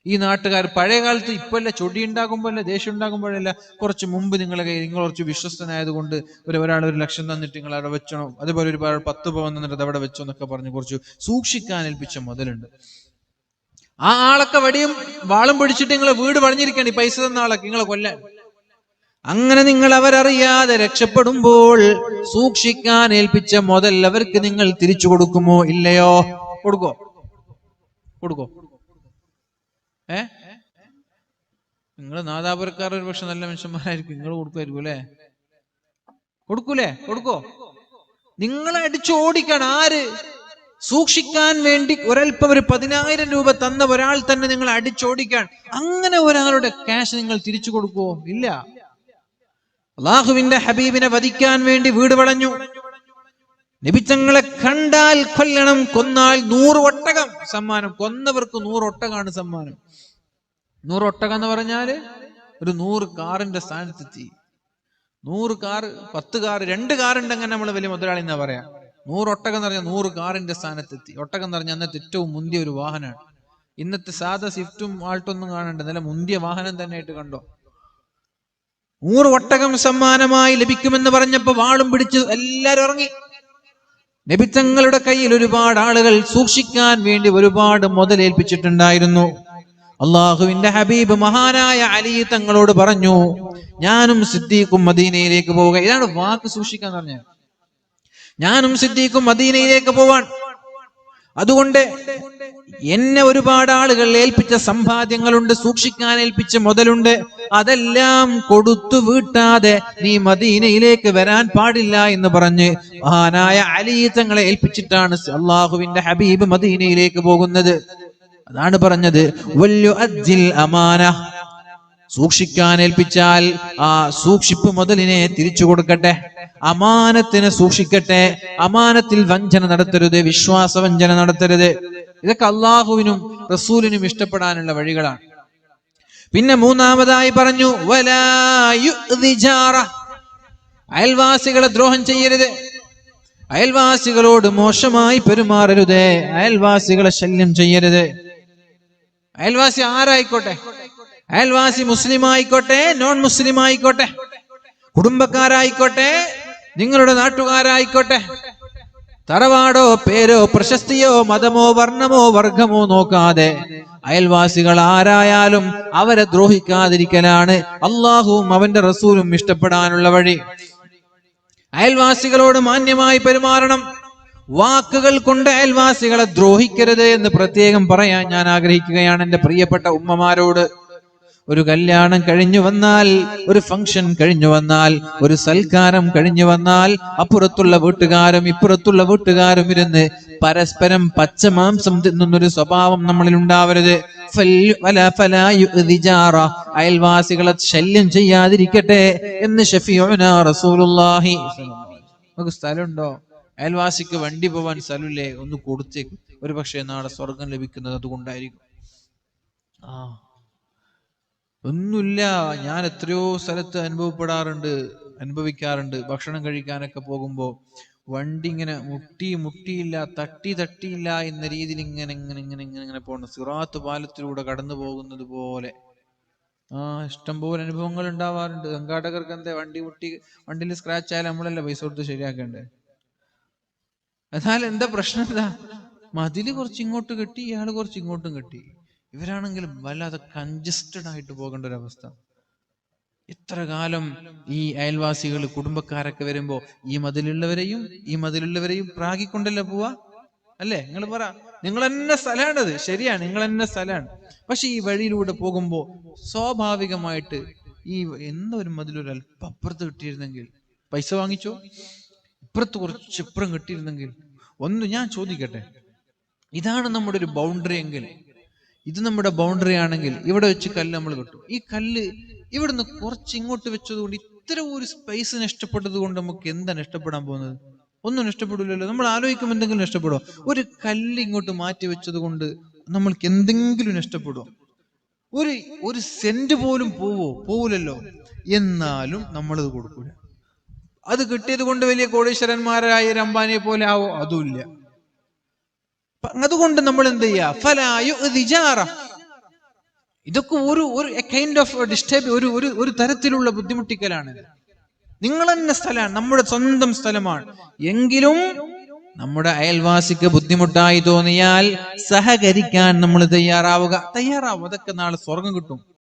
Speaker 1: ഈ നാട്ടുകാർ പഴയ കാലത്ത് ഇപ്പല്ല, ചൊടി ഉണ്ടാകുമ്പോഴല്ല, ദേഷ്യം ഉണ്ടാകുമ്പോഴല്ല, കുറച്ച് മുമ്പ് നിങ്ങളെ കയ്യിൽ, നിങ്ങൾ കുറച്ച് വിശ്വസ്തനായതുകൊണ്ട് ഒരാൾ 1,00,000 തന്നിട്ട് നിങ്ങൾ അവിടെ വെച്ചോ, അതുപോലെ ഒരു 10 പവൻ തന്നിട്ട് അവിടെ വെച്ചോ എന്നൊക്കെ പറഞ്ഞ് കുറച്ച് സൂക്ഷിക്കാൻ ഏൽപ്പിച്ച മുതലുണ്ട്. ആ ആളൊക്കെ വടിയും വാളും പിടിച്ചിട്ട് നിങ്ങളെ വീട് വളഞ്ഞിരിക്കണം, ഈ പൈസ തന്ന ആളൊക്കെ നിങ്ങളെ കൊല്ലാൻ. അങ്ങനെ നിങ്ങൾ അവരറിയാതെ രക്ഷപ്പെടുമ്പോൾ സൂക്ഷിക്കാൻ ഏൽപ്പിച്ച മുതൽ അവർക്ക് നിങ്ങൾ തിരിച്ചു കൊടുക്കുമോ? ഇല്ലയോ? കൊടുക്കോ? നിങ്ങൾ നാദാപുരക്കാർ ഒരു പക്ഷെ നല്ല മനുഷ്യന്മാരായിരിക്കും, നിങ്ങൾ കൊടുക്കുമായിരിക്കും അല്ലെ? കൊടുക്കോ? നിങ്ങളെ അടിച്ചോടിക്കണം. ആര്? സൂക്ഷിക്കാൻ വേണ്ടി ഒരൽപ്പം ഒരു 10,000 രൂപ തന്ന ഒരാൾ തന്നെ നിങ്ങൾ അടിച്ചോടിക്കാൻ. അങ്ങനെ ഒരാളുടെ ക്യാഷ് നിങ്ങൾ തിരിച്ചു കൊടുക്കുവോ? ഇല്ല. അല്ലാഹുവിന്റെ ഹബീബിനെ വധിക്കാൻ വേണ്ടി വീട് വളഞ്ഞു. നബി തങ്ങളെ കണ്ടാൽ കൊല്ലണം, കൊന്നാൽ 100 ഒട്ടകം സമ്മാനം. കൊന്നവർക്ക് 100 ഒട്ടകമാണ് സമ്മാനം. 100 ഒട്ടകം എന്ന് പറഞ്ഞാല് ഒരു 100 കാറിന്റെ സ്ഥാനത്തെത്തി. 100 കാർ, 10 കാർ, 2 കാറുണ്ടെങ്കിൽ നമ്മൾ വലിയ മുതലാളി എന്നാ പറയാ. 100 ഒട്ടകം എന്ന് പറഞ്ഞാൽ 100 കാറിന്റെ സ്ഥാനത്തെത്തി. ഒട്ടകം എന്ന് പറഞ്ഞാൽ അന്നത്തെ ഏറ്റവും മുന്തിയ ഒരു വാഹനമാണ്. ഇന്നത്തെ സാധാ സ്വിഫ്റ്റും ആൾട്ടൊന്നും കാണണ്ട, നല്ല മുന്തിയ വാഹനം തന്നെ ആയിട്ട് കണ്ടോ. 100 ഒട്ടകം സമ്മാനമായി ലഭിക്കുമെന്ന് പറഞ്ഞപ്പോ വാളും പിടിച്ച് എല്ലാരും ഇറങ്ങി. നബി തങ്ങളുടെ കയ്യിൽ ഒരുപാട് ആളുകൾ സൂക്ഷിക്കാൻ വേണ്ടി ഒരുപാട് മുതലേൽപ്പിച്ചിട്ടുണ്ടായിരുന്നു. അള്ളാഹുവിന്റെ ഹബീബ് മഹാനായ അലി തങ്ങളോട് പറഞ്ഞു, ഞാനും സിദ്ദീഖും മദീനയിലേക്ക് പോവുക. ഇതാണ് വാക്ക് സൂക്ഷിക്കാന്ന് പറഞ്ഞത്. ഞാനും സിദ്ദീഖും മദീനയിലേക്ക് പോവാൻ. അതുകൊണ്ട് എന്നെ ഒരുപാട് ആളുകൾ ഏൽപ്പിച്ച സമ്പാദ്യങ്ങളുണ്ട്, സൂക്ഷിക്കാൻ ഏൽപ്പിച്ച മുതലുണ്ട്, അതെല്ലാം കൊടുത്തു വീട്ടാതെ നീ മദീനയിലേക്ക് വരാൻ പാടില്ല എന്ന് പറഞ്ഞ് മഹാനായ അലി തങ്ങളെ ഏൽപ്പിച്ചിട്ടാണ് അള്ളാഹുവിന്റെ ഹബീബ് മദീനയിലേക്ക് പോകുന്നത്. അതാണ് പറഞ്ഞത് വല്യു അജ്ജിൽ അമാന, സൂക്ഷിക്കാൻ ഏൽപ്പിച്ചാൽ ആ സൂക്ഷിപ്പ് മുതലിനെ തിരിച്ചു കൊടുക്കട്ടെ, അമാനത്തിനെ സൂക്ഷിക്കട്ടെ, അമാനത്തിൽ വഞ്ചന നടത്തരുത്, വിശ്വാസവഞ്ചന നടത്തരുത്. ഇതൊക്കെ അള്ളാഹുവിനും റസൂലിനും ഇഷ്ടപ്പെടാനുള്ള വഴികളാണ്. പിന്നെ മൂന്നാമതായി പറഞ്ഞു വലാ യുഅ്ദി ജാറ, അയൽവാസികളെ ദ്രോഹം ചെയ്യരുത്, അയൽവാസികളോട് മോശമായി പെരുമാറരുത്, അയൽവാസികളെ ശല്യം ചെയ്യരുത്. അയൽവാസി ആരായിക്കോട്ടെ, അയൽവാസി മുസ്ലിം ആയിക്കോട്ടെ, നോൺ മുസ്ലിം ആയിക്കോട്ടെ, കുടുംബക്കാരായിക്കോട്ടെ, നിങ്ങളുടെ നാട്ടുകാരായിക്കോട്ടെ, തറവാടോ പേരോ പ്രശസ്തിയോ മതമോ വർണ്ണമോ വർഗമോ നോക്കാതെ അയൽവാസികൾ ആരായാലും അവരെ ദ്രോഹിക്കാതിരിക്കലാണ് അള്ളാഹുവും അവന്റെ റസൂലും ഇഷ്ടപ്പെടാനുള്ള വഴി. അയൽവാസികളോട് മാന്യമായി പെരുമാറണം. വാക്കുകൾ കൊണ്ട് അയൽവാസികളെ ദ്രോഹിക്കരുത് എന്ന് പ്രത്യേകം പറയാൻ ഞാൻ ആഗ്രഹിക്കുകയാണ് എന്റെ പ്രിയപ്പെട്ട ഉമ്മമാരോട്. ഒരു കല്യാണം കഴിഞ്ഞു വന്നാൽ, ഒരു ഫംഗ്ഷൻ കഴിഞ്ഞു വന്നാൽ, ഒരു സൽക്കാരം കഴിഞ്ഞു വന്നാൽ അപ്പുറത്തുള്ള വീട്ടുകാരും ഇപ്പുറത്തുള്ള വീട്ടുകാരും ഇരുന്ന് പരസ്പരം പച്ചമാംസം തിന്നുന്നൊരു സ്വഭാവം നമ്മളിൽ ഉണ്ടാവരുത്. അയൽവാസികളെ ശല്യം ചെയ്യാതിരിക്കട്ടെ എന്ന് ഷഫീഉനാ റസൂലുള്ളാഹി. നമുക്ക് സ്ഥലമുണ്ടോ? അയൽവാസിക്ക് വണ്ടി പോവാൻ സ്ഥലമില്ലേ? ഒന്ന് കൊടുത്തേക്ക്. ഒരു പക്ഷേ നാളെ സ്വർഗം ലഭിക്കുന്നത് അതുകൊണ്ടായിരിക്കും. ഒന്നുമില്ല, ഞാൻ എത്രയോ സ്ഥലത്ത് അനുഭവിക്കാറുണ്ട്. ഭക്ഷണം കഴിക്കാനൊക്കെ പോകുമ്പോ വണ്ടി ഇങ്ങനെ മുട്ടിയില്ല, തട്ടിയില്ല എന്ന രീതിയിൽ ഇങ്ങനെ പോകണം. സിറാത്ത് പാലത്തിലൂടെ കടന്നു പോകുന്നത് പോലെ ഇഷ്ടംപോലെ അനുഭവങ്ങൾ ഉണ്ടാവാറുണ്ട്. സംഘാടകർക്ക് എന്താ, വണ്ടിയിൽ സ്ക്രാച്ച് ആയാലും നമ്മളല്ല പൈസ കൊടുത്ത് ശരിയാക്കണ്ടേ? എന്നാൽ എന്താ പ്രശ്നം? എന്താ, മതില് കുറച്ച് ഇങ്ങോട്ട് കെട്ടി, ഇയാള് കുറച്ച് ഇങ്ങോട്ടും കെട്ടി. ഇവരാണെങ്കിലും വല്ലാതെ കൺജസ്റ്റഡ് ആയിട്ട് പോകേണ്ട ഒരവസ്ഥ. എത്ര കാലം ഈ അയൽവാസികൾ കുടുംബക്കാരൊക്കെ വരുമ്പോ ഈ മതിലുള്ളവരെയും പ്രാഗിക്കൊണ്ടല്ലേ പോവാ? അല്ലേ? നിങ്ങൾ പറ, നിങ്ങൾ തന്നെ സ്ഥലമാണത്, ശരിയാണ്, നിങ്ങൾ തന്നെ സ്ഥലമാണ്. പക്ഷെ ഈ വഴിയിലൂടെ പോകുമ്പോ സ്വാഭാവികമായിട്ട് ഈ ഒരു മതിലൊരു അല്പം അപ്പുറത്ത് കിട്ടിയിരുന്നെങ്കിൽ, പൈസ വാങ്ങിച്ചോ, ഇപ്പുറത്ത് കുറച്ച് ഇപ്പുറം കിട്ടിയിരുന്നെങ്കിൽ. ഞാൻ ചോദിക്കട്ടെ, ഇതാണ് നമ്മുടെ ഒരു ബൗണ്ടറി എങ്കിൽ, ഇത് നമ്മുടെ ബൗണ്ടറി ആണെങ്കിൽ ഇവിടെ വെച്ച് കല്ല് നമ്മൾ കിട്ടും. ഈ കല്ല് ഇവിടുന്ന് കുറച്ച് ഇങ്ങോട്ട് വെച്ചതുകൊണ്ട് ഇത്ര ഒരു സ്പേസ് നഷ്ടപ്പെട്ടത് കൊണ്ട് നമുക്ക് എന്താണ് നഷ്ടപ്പെടാൻ പോകുന്നത്? ഒന്നും നഷ്ടപ്പെടില്ലല്ലോ. നമ്മൾ ആലോചിക്കുമ്പോൾ എന്തെങ്കിലും നഷ്ടപ്പെടുമോ? ഒരു കല്ല് ഇങ്ങോട്ട് മാറ്റി വെച്ചത് കൊണ്ട് നമ്മൾക്ക് എന്തെങ്കിലും നഷ്ടപ്പെടുമോ? ഒരു സെന്റ് പോലും പോവില്ലല്ലോ. എന്നാലും നമ്മളത് കൊടുക്കൂല. അത് കിട്ടിയത് കൊണ്ട് വലിയ കോടീശ്വരന്മാരായ അംബാനിയെ പോലെ ആവോ? അതുമില്ല. അതുകൊണ്ട് നമ്മൾ എന്ത് ചെയ്യാ? ഇതൊക്കെ ഒരു കൈൻഡ് ഓഫ് ഡിസ്റ്റർബ്, ഒരു തരത്തിലുള്ള ബുദ്ധിമുട്ടിക്കലാണ്. നിങ്ങൾ തന്നെ സ്ഥലമാണ്, നമ്മുടെ സ്വന്തം സ്ഥലമാണ്. എങ്കിലും നമ്മുടെ അയൽവാസിക്ക് ബുദ്ധിമുട്ടായി തോന്നിയാൽ സഹകരിക്കാൻ നമ്മൾ തയ്യാറാവുക. അതൊക്കെ നാളെ സ്വർഗം കിട്ടും.